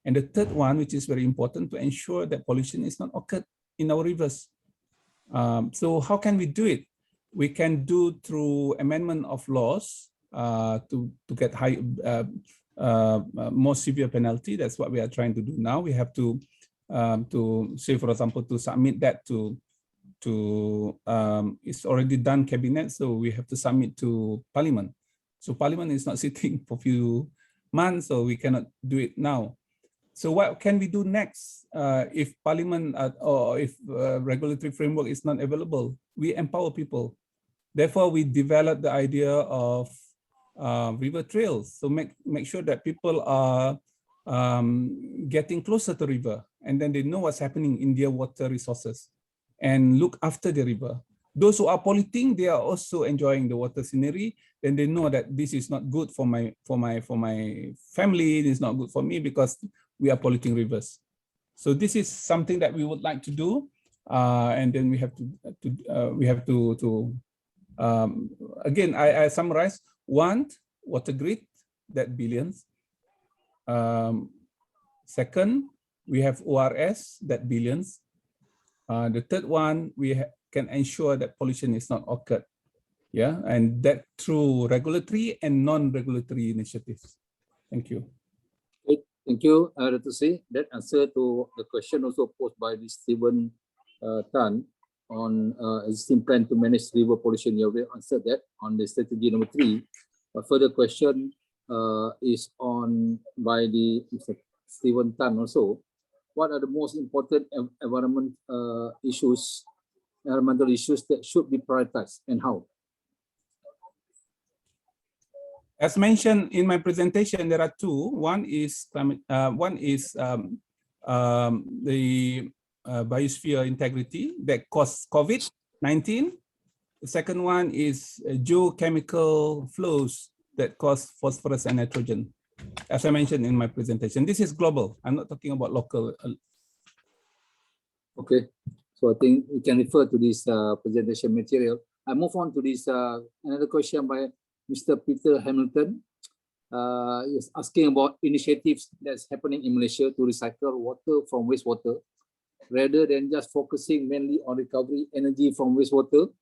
And the third one, which is very important, to ensure that pollution is not occurred in our rivers. So how can we do it? We can do through amendment of laws to get more severe penalty. That's what we are trying to do now. We have to say, for example, to submit that to it's already done cabinet, so we have to submit to Parliament. So Parliament is not sitting for a few months, so we cannot do it now. So what can we do next if Parliament or if regulatory framework is not available? We empower people. Therefore, we developed the idea of river trails. So make sure that people are getting closer to river, and then they know what's happening in their water resources and look after the river. Those who are polluting, they are also enjoying the water scenery. Then they know that this is not good for my family. It's not good for me because we are polluting rivers. So this is something that we would like to do. and then we have to again, I summarize. One, water grid, that billions. Second, we have ORS, that billions. The third one, we can ensure that pollution is not occurred. Yeah, and that through regulatory and non-regulatory initiatives. Thank you. Okay, thank you, Dr. C. That answer to the question also posed by this Stephen Tan on existing plan to manage river pollution. You have answered that on the strategy number 3. A further question is on by the Mr. Stephen Tan also. What are the most important environmental issues that should be prioritized and how? As mentioned in my presentation, there are two. One is climate. One is the biosphere integrity that caused COVID-19. The second one is geochemical flows that cause phosphorus and nitrogen. As I mentioned in my presentation, this is global. I'm not talking about local. Okay, so I think we can refer to this presentation material. I move on to this another question by Mr. Peter Hamilton. Is asking about initiatives that's happening in Malaysia to recycle water from wastewater, rather than just focusing mainly on recovery energy from wastewater.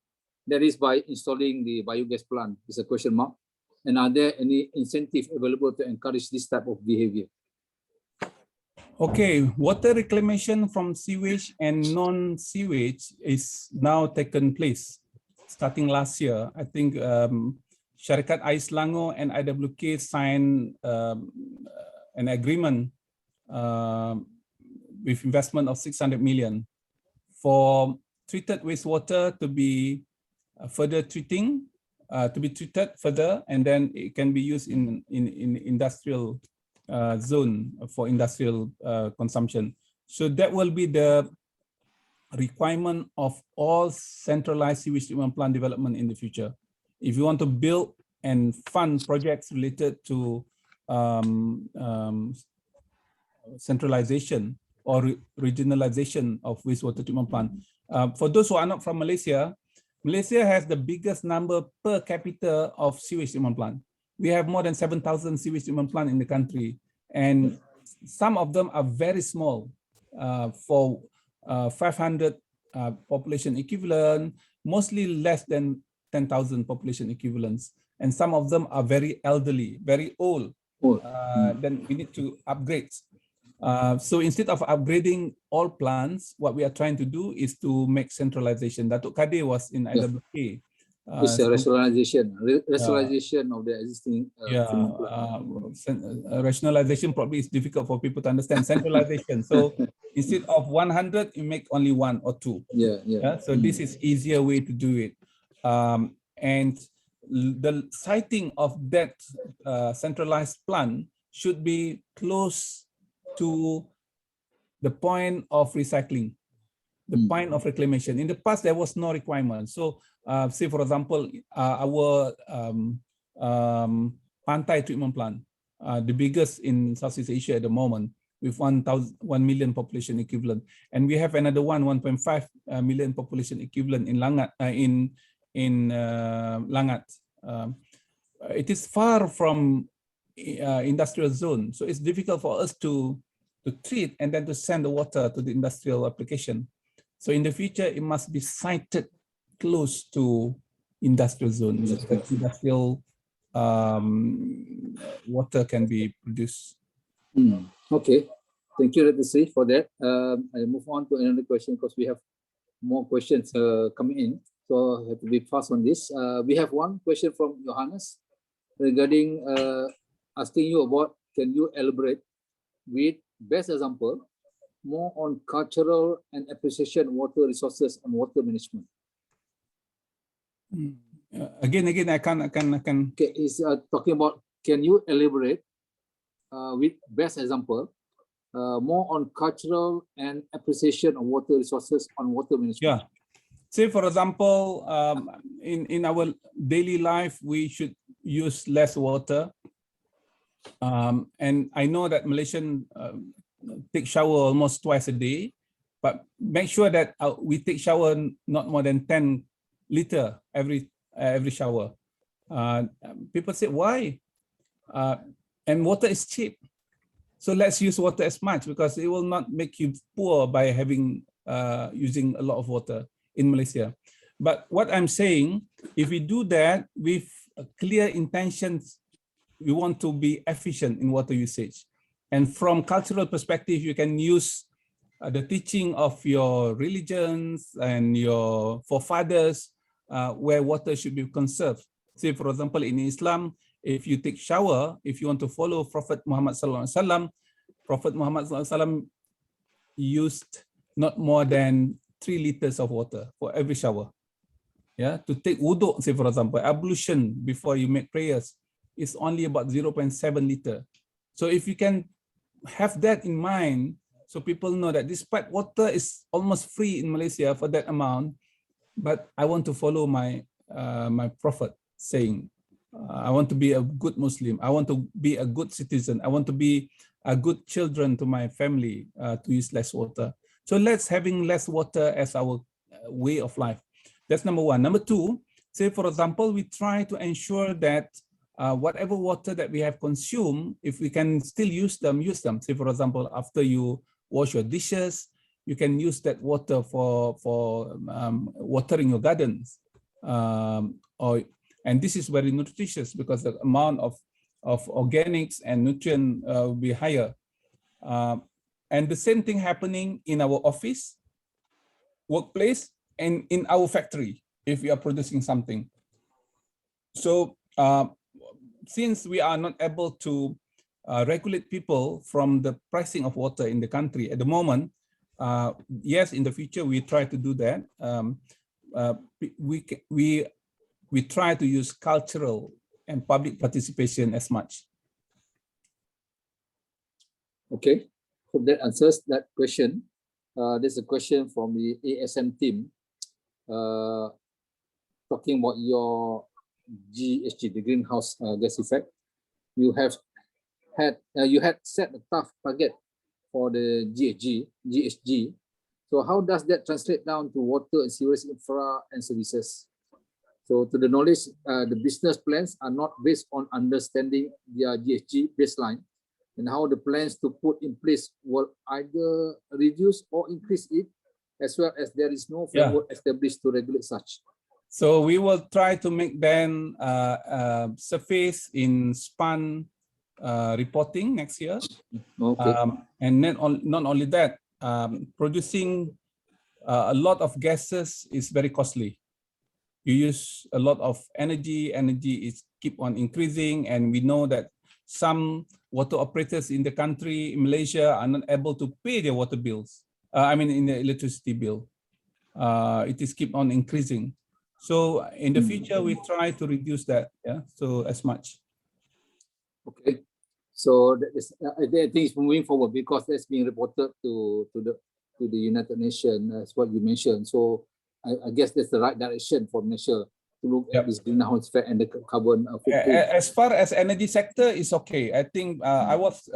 That is by installing the biogas plant. Is a question mark. And are there any incentive available to encourage this type of behavior? Okay, water reclamation from sewage and non-sewage is now taken place. Starting last year, I think Syarikat Air Selangor and IWK signed an agreement with investment of 600 million for treated wastewater to be further treating, to be treated further, and then it can be used in industrial zone for industrial consumption. So that will be the requirement of all centralized sewage treatment plant development in the future. If you want to build and fund projects related to centralization or regionalization of wastewater treatment plant. For those who are not from Malaysia, Malaysia has the biggest number per capita of sewage treatment plant. We have more than 7,000 sewage treatment plant in the country, and some of them are very small for 500 population equivalent, mostly less than 10,000 population equivalents. And some of them are very elderly, very old. Then we need to upgrade. So instead of upgrading all plants, what we are trying to do is to make centralization. Datuk Kadir was in IWK. It's a rationalization of the existing rationalization probably is difficult for people to understand. Centralization. So instead of 100, you make only 1 or 2. So this is easier way to do it. And the siting of that centralized plant should be close to the point of recycling, the point of reclamation. In the past, there was no requirement. So say, for example, our Pantai treatment plant, the biggest in Southeast Asia at the moment, with 1 million population equivalent. And we have another 1.5 million population equivalent in Langat, Langat. It is far from industrial zone. So it's difficult for us to treat and then to send the water to the industrial application. So in the future, it must be sited close to industrial zones. Industrial water can be produced. Okay, thank you, Dr. C, for that. I move on to another question because we have more questions coming in. So I have to be fast on this. We have one question from Johannes regarding asking you about, can you elaborate with best example more on cultural and appreciation water resources and water management? Again, I can. Okay, he's talking about, can you elaborate with best example more on cultural and appreciation of water resources on water management? Yeah. Say, for example, in our daily life, we should use less water. And I know that Malaysian take shower almost twice a day. but make sure that we take shower not more than 10 liter every shower. People say, why? And water is cheap. So let's use water as much, because it will not make you poor by having using a lot of water in Malaysia. But what I'm saying, if we do that with clear intentions, we want to be efficient in water usage. And from cultural perspective, you can use the teaching of your religions and your forefathers where water should be conserved. Say, for example, in Islam, if you take shower, if you want to follow Prophet Muhammad Sallallahu Alaihi Wasallam, Prophet Muhammad Sallallahu Alaihi Wasallam used not more than 3 liters of water for every shower. Yeah, to take wudu, say for example, ablution before you make prayers is only about 0.7 liter. So if you can have that in mind, so people know that despite water is almost free in Malaysia for that amount, but I want to follow my my prophet saying, I want to be a good Muslim. I want to be a good citizen. I want to be a good children to my family to use less water. So let's having less water as our way of life. That's number one. Number two, say for example, we try to ensure that whatever water that we have consumed, if we can still use them, use them. Say for example, after you wash your dishes, you can use that water for watering your gardens. And this is very nutritious because the amount of organics and nutrient will be higher. And the same thing happening in our office, workplace, and in our factory, if we are producing something. So since we are not able to regulate people from the pricing of water in the country at the moment, yes, in the future, we try to do that. We try to use cultural and public participation as much. Okay, hope that answers that question. There's a question from the ASM team talking about your GHG, the greenhouse gas effect. You had set a tough target for the GHG. So how does that translate down to water and sewage infra and services? So to the knowledge, the business plans are not based on understanding their GHG baseline, and how the plans to put in place will either reduce or increase it, as well as there is no framework established to regulate such. So we will try to make them surface in SPAN reporting next year. Okay. And not only that, producing a lot of gases is very costly. You use a lot of energy is keep on increasing, and we know that some water operators in the country, in Malaysia, are not able to pay their water bills. In the electricity bill. It is keep on increasing. So in the future, we try to reduce that, so as much. Okay, so that is, I think it's moving forward because that's being reported to the United Nations, as what you mentioned. So I guess that's the right direction for Malaysia to look at this greenhouse effect and the carbon footprint. As far as energy sector is okay. I think I was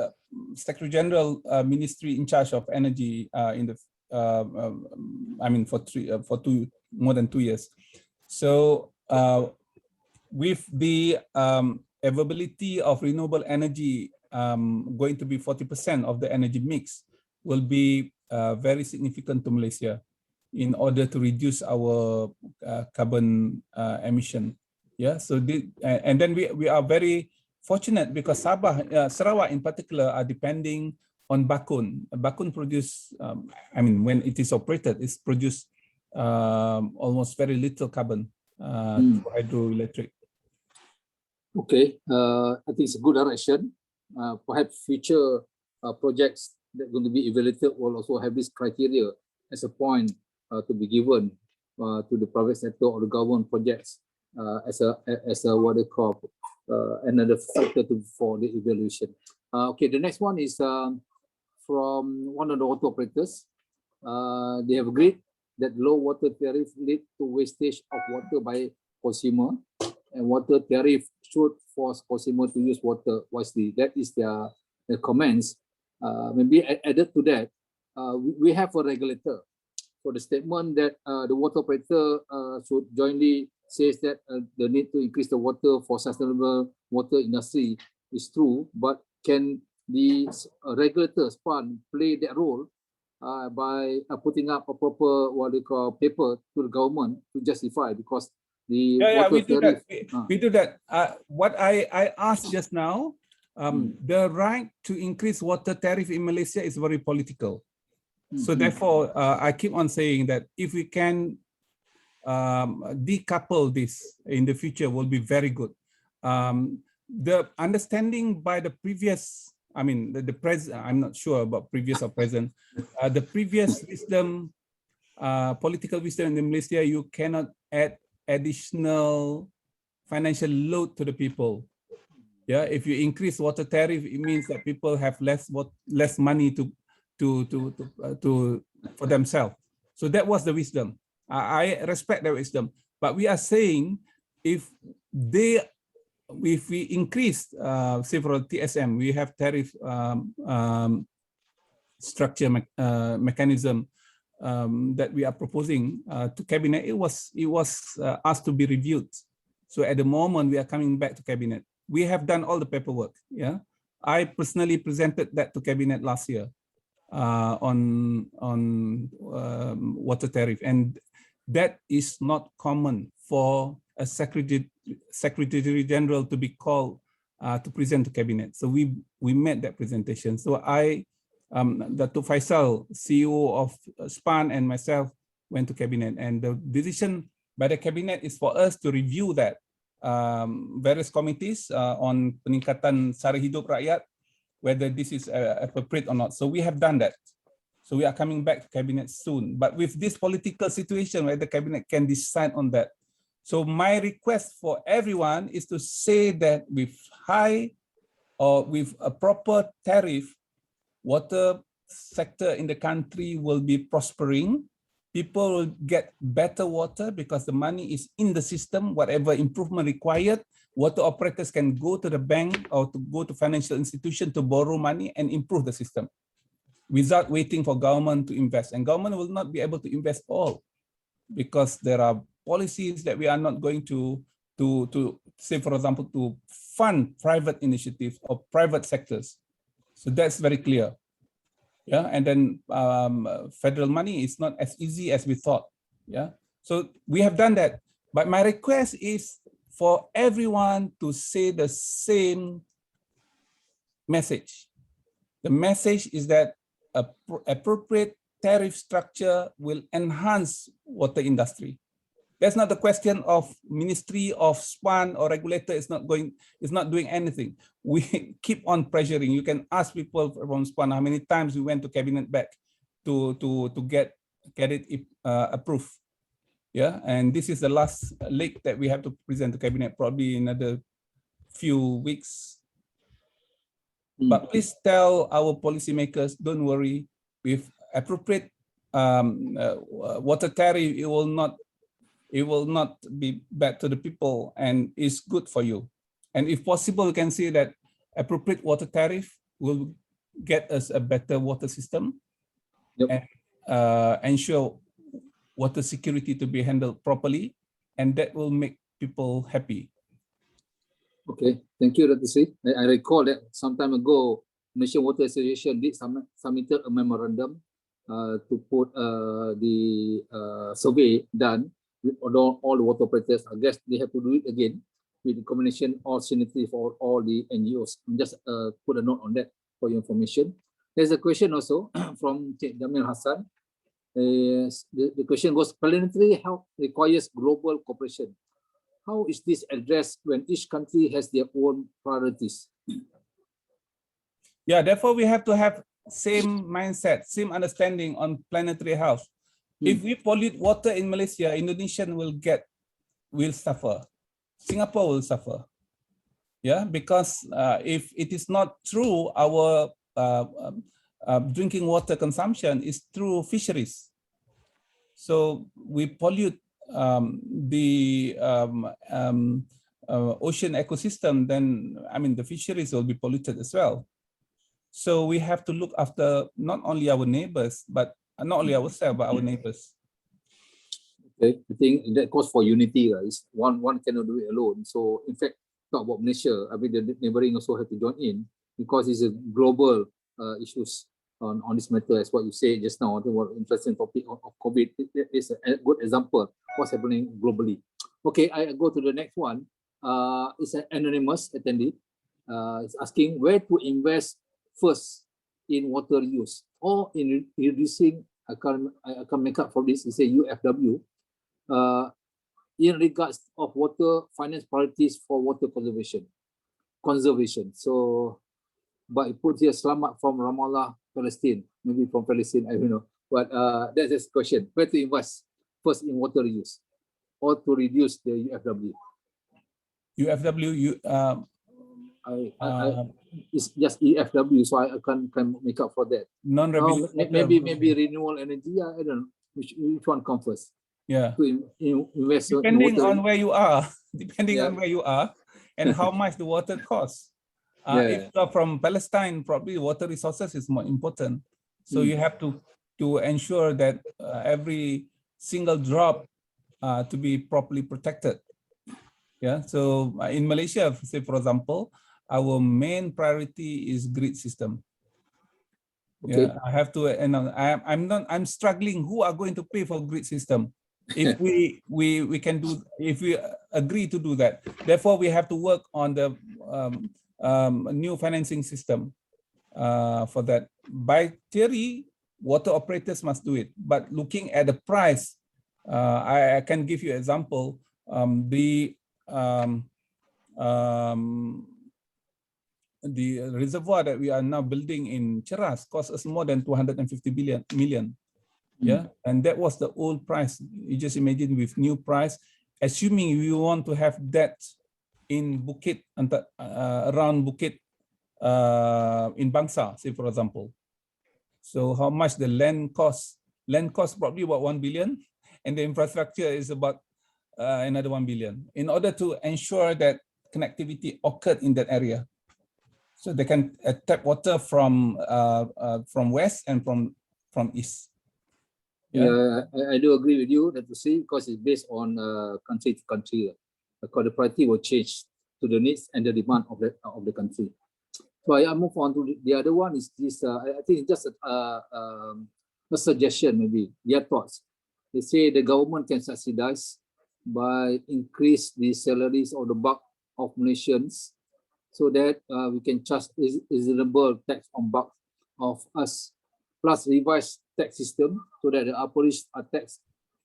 Secretary General Ministry in charge of energy in the for more than 2 years. So with the availability of renewable energy going to be 40% of the energy mix will be very significant to Malaysia in order to reduce our carbon emission. So and then we are very fortunate because Sabah, Sarawak in particular, are depending on Bakun. Bakun produce, when it is operated, it's produced almost very little carbon for hydroelectric. Okay, I think it's a good direction. Perhaps future projects that are going to be evaluated will also have this criteria as a point to be given to the private sector or the government projects as a what they call another factor for the evaluation. Okay, the next one is from one of the water operators. They have agreed that low water tariff lead to wastage of water by consumer, and water tariff should force consumer to use water wisely. That is their comments. Maybe added to that, we have a regulator. So the statement that the water operator should jointly says that the need to increase the water for sustainable water industry is true, but can the regulator SPAN play that role by putting up a proper what they call paper to the government to justify, because the water we do tariff, that. We do that. What I asked just now, the right to increase water tariff in Malaysia is very political. So therefore, I keep on saying that if we can decouple this in the future, will be very good. The understanding by the previous, I mean, the president, I'm not sure about previous or present, the previous wisdom, political wisdom in Malaysia, you cannot add additional financial load to the people. Yeah, if you increase water tariff, it means that people have less money for themselves. So that was the wisdom. I respect that wisdom, but we are saying if we increase, say for TSM, we have tariff structure mechanism that we are proposing to cabinet. It was asked to be reviewed. So at the moment we are coming back to cabinet. We have done all the paperwork. Yeah, I personally presented that to cabinet last year on water tariff, and that is not common for a secretary general to be called to present to cabinet. So we made that presentation. So Dr. Faisal, CEO of SPAN, and myself went to cabinet, and the decision by the cabinet is for us to review that various committees on peningkatan sara hidup rakyat, whether this is appropriate or not. So we have done that. So we are coming back to cabinet soon. But with this political situation, where the cabinet can decide on that. So my request for everyone is to say that with high or with a proper tariff, water sector in the country will be prospering. People will get better water because the money is in the system. Whatever improvement required, water operators can go to the bank or to go to financial institution to borrow money and improve the system without waiting for government to invest. And government will not be able to invest all because there are policies that we are not going to say, for example, to fund private initiatives or private sectors. So that's very clear. Yeah, and then federal money is not as easy as we thought. Yeah, so we have done that. But my request is for everyone to say the same message. The message is that appropriate tariff structure will enhance water industry. That's not the question of Ministry of SPAN or regulator is not doing anything. We keep on pressuring. You can ask people from SPAN how many times we went to cabinet back to get it approved. Yeah, and this is the last leg that we have to present to cabinet, probably in another few weeks. But please tell our policymakers, don't worry, with appropriate water tariff, it will not be bad to the people and is good for you. And if possible, you can see that appropriate water tariff will get us a better water system. Yep. And ensure water security to be handled properly, and that will make people happy. Okay, thank you, Dr. Sri. I recall that some time ago, Malaysian Water Association did submitted a memorandum to put the survey done with all the water operators. I guess they have to do it again with the combination of synergy for all the NGOs. Just put a note on that for your information. There's a question also from Cik Jamil Hassan. The question goes, planetary health requires global cooperation. How is this addressed when each country has their own priorities? Yeah, therefore we have to have same mindset, same understanding on planetary health. If we pollute water in Malaysia, Indonesian will suffer. Singapore will suffer. Yeah, because if it is not true, our drinking water consumption is through fisheries. So we pollute the ocean ecosystem, then I mean the fisheries will be polluted as well. So we have to look after not only our neighbors, but not only ourselves, but our neighbors. Okay, I think that calls for unity. It's one cannot do it alone. So in fact, talk about Malaysia, I mean the neighboring also have to join in because it's a global issues on this matter, as what you say just now. I think what interesting topic of COVID is a good example what's happening globally. Okay, I go to the next one. It's an anonymous attendee. It's asking where to invest first in water use or in reducing. I can make up for this. It's a UFW. In regards of water finance priorities for water conservation. So, but it puts here Selamat from Ramallah, Palestine, maybe from Palestine, I don't know. But that's the question. Where to invest first in water use or to reduce the UFW? It's just EFW, so I can make up for that. Non-regulated. Maybe renewable energy. I don't know which one comes first. Yeah. To invest depending in water. on where you are, on where you are, and how much the water costs. If you are from Palestine, probably water resources is more important. So you have to ensure that every single drop to be properly protected. Yeah. So in Malaysia, say for example, our main priority is grid system. Okay. Yeah, I have to, and I'm struggling. Who are going to pay for grid system? If we can do, if we agree to do that, therefore we have to work on the new financing system for that. By theory, water operators must do it, but looking at the price, I can give you an example. The reservoir that we are now building in Cheras cost us more than 250 million. Yeah, and that was the old price. You just imagine with new price, assuming we want to have that in Bukit, around Bukit, in Bangsa, say for example. So how much the land cost? Land cost probably about 1 billion, and the infrastructure is about another 1 billion. In order to ensure that connectivity occurred in that area, so they can tap water from west and from east. Yeah, I do agree with you that to see, because it's based on country to country. Because the priority will change to the needs and the demand of the country. So I move on to the other one is this. I think it's just a suggestion, maybe their thoughts. They say the government can subsidize by increase the salaries of the bulk of Malaysians, so that we can charge reasonable tax on bulk of us, plus revise tax system so that the abolish are taxed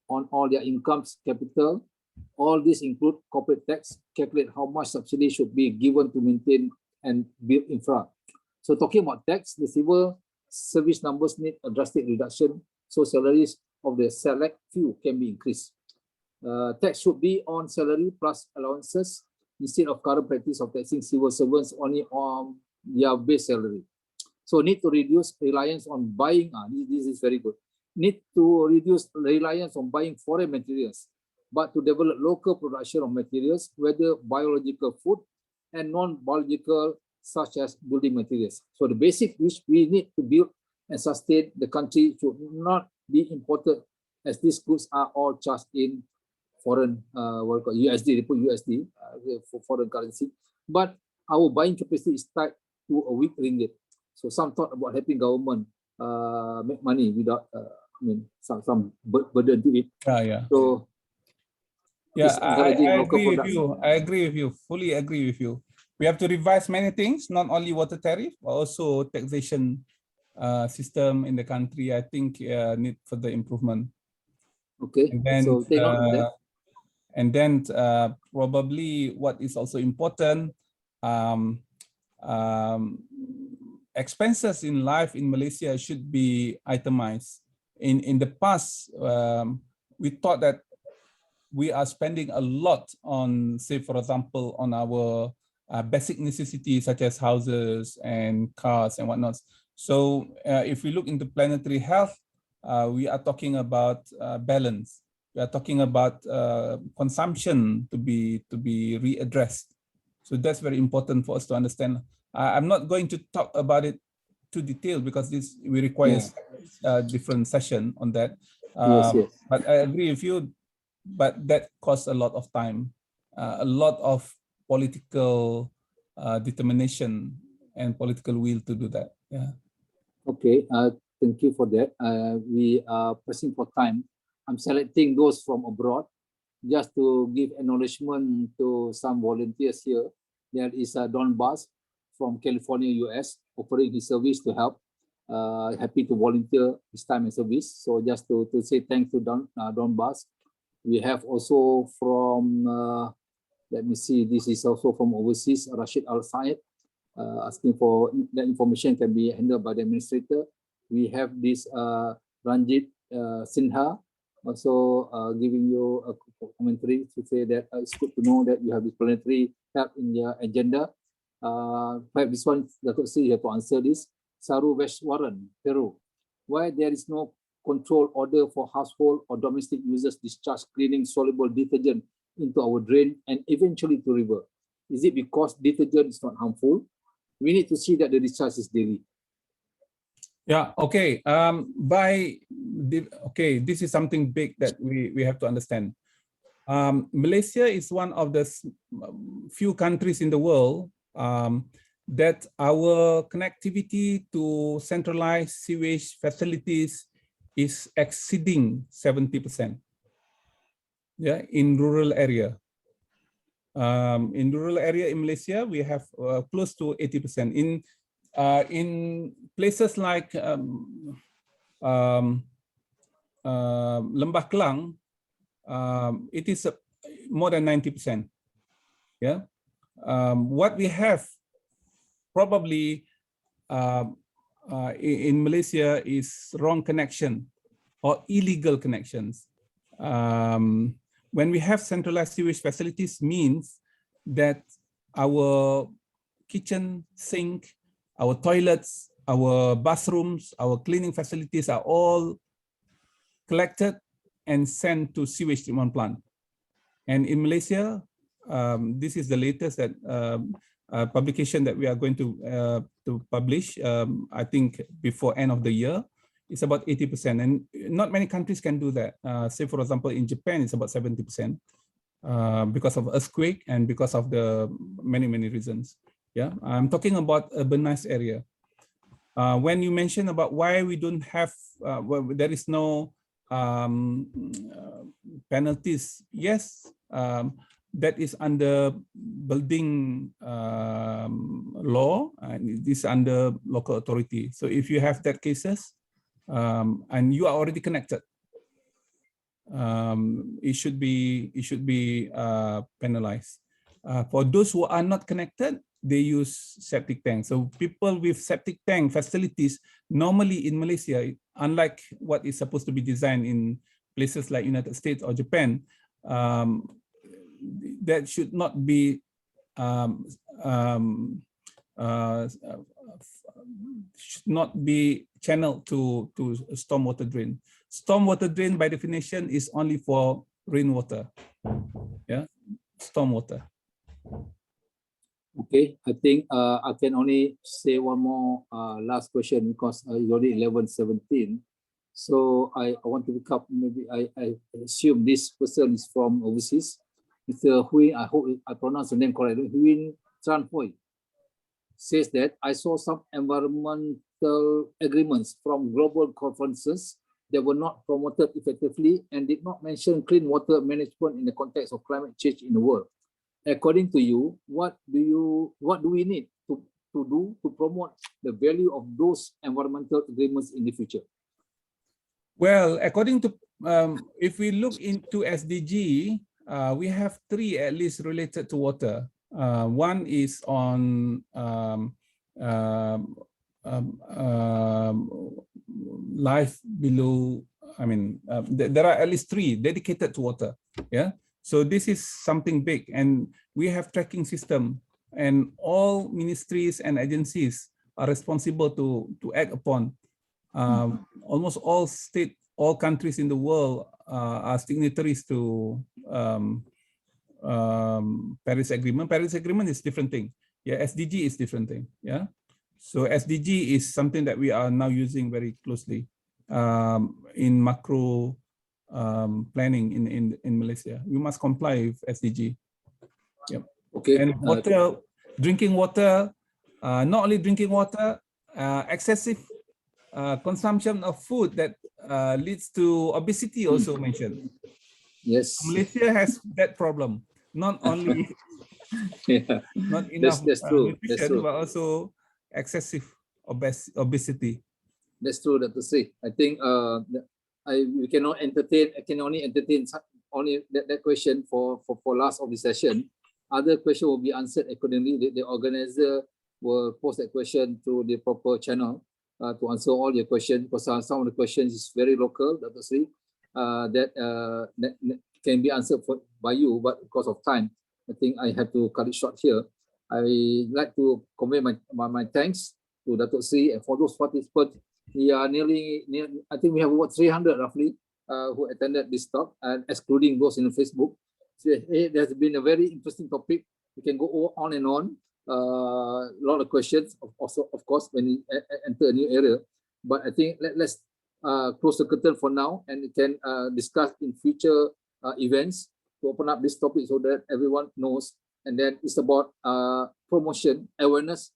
on all their incomes, capital. All this include corporate tax, calculate how much subsidy should be given to maintain and build infra. So talking about tax, the civil service numbers need a drastic reduction, so salaries of the select few can be increased. Tax should be on salary plus allowances instead of current practice of taxing civil servants only on their base salary. So need to reduce reliance on buying, this is very good. Need to reduce reliance on buying foreign materials, but to develop local production of materials, whether biological food and non-biological, such as building materials. So the basic which we need to build and sustain the country should not be imported, as these goods are all charged in foreign, USD, they put USD for foreign currency. But our buying capacity is tied to a weak ringgit. So some thought about helping government make money without, some burden to it. So yeah, I agree with you. I agree with you. Fully agree with you. We have to revise many things, not only water tariff, but also taxation system in the country. I think need further improvement. Okay. And then, so take note of that. And then probably what is also important, expenses in life in Malaysia should be itemized. In the past, we thought that we are spending a lot on, say for example, on our basic necessities such as houses and cars and whatnot. So if we look into planetary health, we are talking about balance. We are talking about consumption to be readdressed. So that's very important for us to understand. I'm not going to talk about it too detailed because this we require a different session on that. Yes. But I agree with you. But that costs a lot of time, a lot of political determination and political will to do that. Yeah. Okay. Thank you for that. We are pressing for time. I'm selecting those from abroad just to give acknowledgement to some volunteers here. There is Don Bass from California, US, offering his service to help. Happy to volunteer his time and service. So just to say thanks to Don Bass. We have also from, let me see, this is also from overseas, Rashid Al-Said, asking for that information can be handled by the administrator. We have this Ranjit Sinha, also giving you a commentary to say that it's good to know that you have this planetary help in your agenda. Perhaps this one, Datuk Sri, you have to answer this. Saru Veshwaran, Peru. Why there is no control order for household or domestic users discharge cleaning soluble detergent into our drain and eventually to river? Is it because detergent is not harmful? We need to see that the discharge is daily. Yeah, okay. This is something big that we have to understand. Malaysia is one of the few countries in the world that our connectivity to centralized sewage facilities is exceeding 70%. Yeah, in rural area. In rural area in Malaysia, we have close to 80%. In places like Lembah Kelang, it is more than 90%. Yeah, what we have probably in Malaysia is wrong connection or illegal connections. When we have centralized sewage facilities, means that our kitchen sink, our toilets, our bathrooms, our cleaning facilities are all collected and sent to sewage treatment plant. And in Malaysia, this is the latest that publication that we are going to publish. I think before end of the year, it's about 80%, and not many countries can do that. Say for example, in Japan, it's about 70% because of earthquake and because of the many reasons. Yeah, I'm talking about urbanized area. When you mention about why we don't have, well, there is no penalties. Yes, that is under building law, and it is under local authority. So if you have that cases and you are already connected, it should be penalized. For those who are not connected, they use septic tanks. So people with septic tank facilities, normally in Malaysia, unlike what is supposed to be designed in places like United States or Japan, that should not be channeled to stormwater drain. Stormwater drain by definition is only for rainwater. Yeah, stormwater. Okay, I think I can only say one more last question because it's already 11:17. So I want to pick up, maybe I assume this person is from overseas. Mr. Hui, I hope I pronounce the name correctly, Huin Tran Hui, says that I saw some environmental agreements from global conferences that were not promoted effectively and did not mention clean water management in the context of climate change in the world. According to you, what do we need to do to promote the value of those environmental agreements in the future? Well, according to, if we look into SDG, we have 3 at least related to water. One is on life below, I mean, there are at least 3 dedicated to water. Yeah. So this is something big, and we have tracking system, and all ministries and agencies are responsible to act upon. Almost all countries in the world are signatories to Paris Agreement. Paris Agreement is different thing. Yeah, SDG is different thing. Yeah. So SDG is something that we are now using very closely in macro planning in Malaysia. We must comply with SDG. Yep. Okay. And water, drinking water, not only drinking water, excessive consumption of food that leads to obesity also mentioned. Yes. Malaysia has that problem. Not only Yeah. not enough That's true. That's nutrition, true. but also excessive obesity. That's true, Dr. Sri. I think we cannot entertain. I can only entertain only that question for last of the session. Other question will be answered accordingly. The organizer will post that question to the proper channel to answer all your questions. Because some of the questions is very local, Dr. Sri, that can be answered by you, but because of time, I think I have to cut it short here. I like to convey my thanks to Dr. Sri and for those participants. We are I think we have about 300 roughly who attended this talk, and excluding those in Facebook. So it has been a very interesting topic. We can go on and on. A lot of questions, also, of course, when we enter a new area. But I think let's close the curtain for now, and we can discuss in future events to open up this topic so that everyone knows. And then it's about promotion, awareness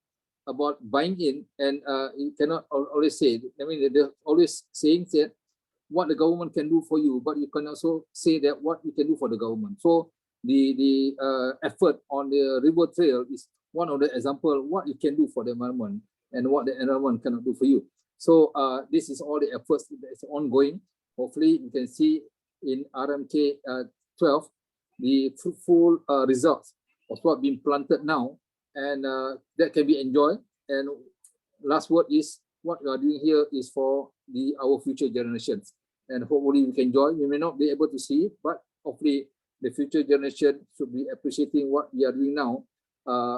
about buying in, and you cannot always say, I mean, they're always saying that what the government can do for you, but you can also say that what you can do for the government. So the effort on the river trail is one of the example what you can do for the environment and what the environment cannot do for you. So this is all the efforts that is ongoing. Hopefully you can see in RMK 12 the fruitful results of what being planted now, and that can be enjoyed. And last word is what we are doing here is for our future generations, and hopefully we can enjoy. We may not be able to see it, but hopefully the future generation should be appreciating what we are doing now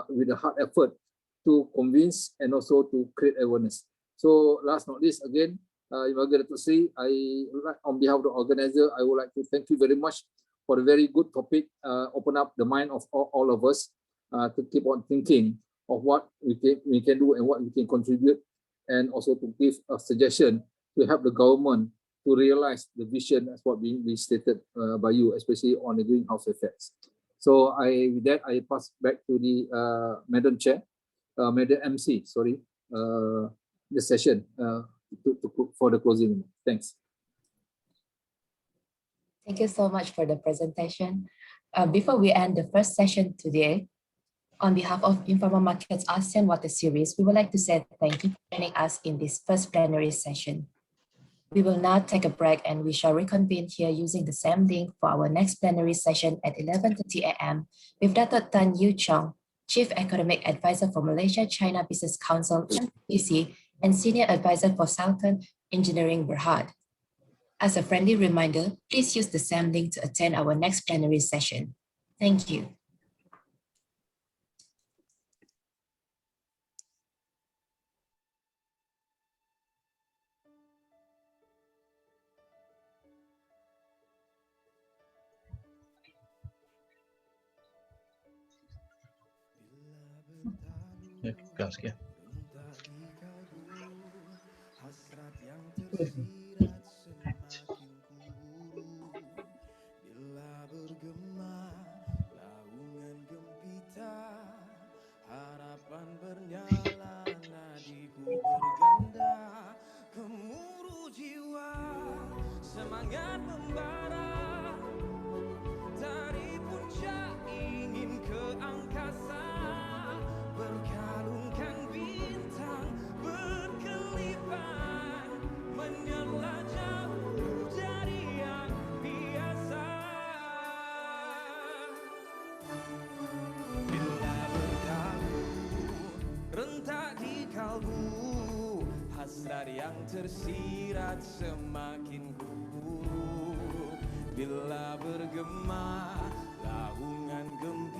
with a hard effort to convince and also to create awareness. So last not least, again, to say, on behalf of the organizer, I would like to thank you very much for a very good topic, open up the mind of all of us to keep on thinking of what we can do and what we can contribute, and also to give a suggestion to help the government to realize the vision as what being stated by you, especially on the greenhouse effects. So with that, I pass back to the Madam Chair, Madam MC, sorry, the session for the closing. Thanks. Thank you so much for the presentation. Before we end the first session today, on behalf of Informal Markets ASEAN Water Series, we would like to say thank you for joining us in this first plenary session. We will now take a break, and we shall reconvene here using the same link for our next plenary session at 11:30 a.m. with Dr. Tan Yu Chong, Chief Economic Advisor for Malaysia-China Business Council, MCBC, and Senior Advisor for Southern Engineering Berhad. As a friendly reminder, please use the same link to attend our next plenary session. Thank you. Gas ya. Hasrat yang tersirat semakin kuburu. Bila bergema naungan gempita, harapan bernyala nadiku berganda. Gemuruh jiwa, semangat membara, dari puncak ingin ke angkasa, berkalungkan bintang berkelipan, menyala jauh dari yang biasa. Bila bertalu rentak di kalbu, hasrat yang tersirat semakin kuburu. Bila bergema laungan gempita,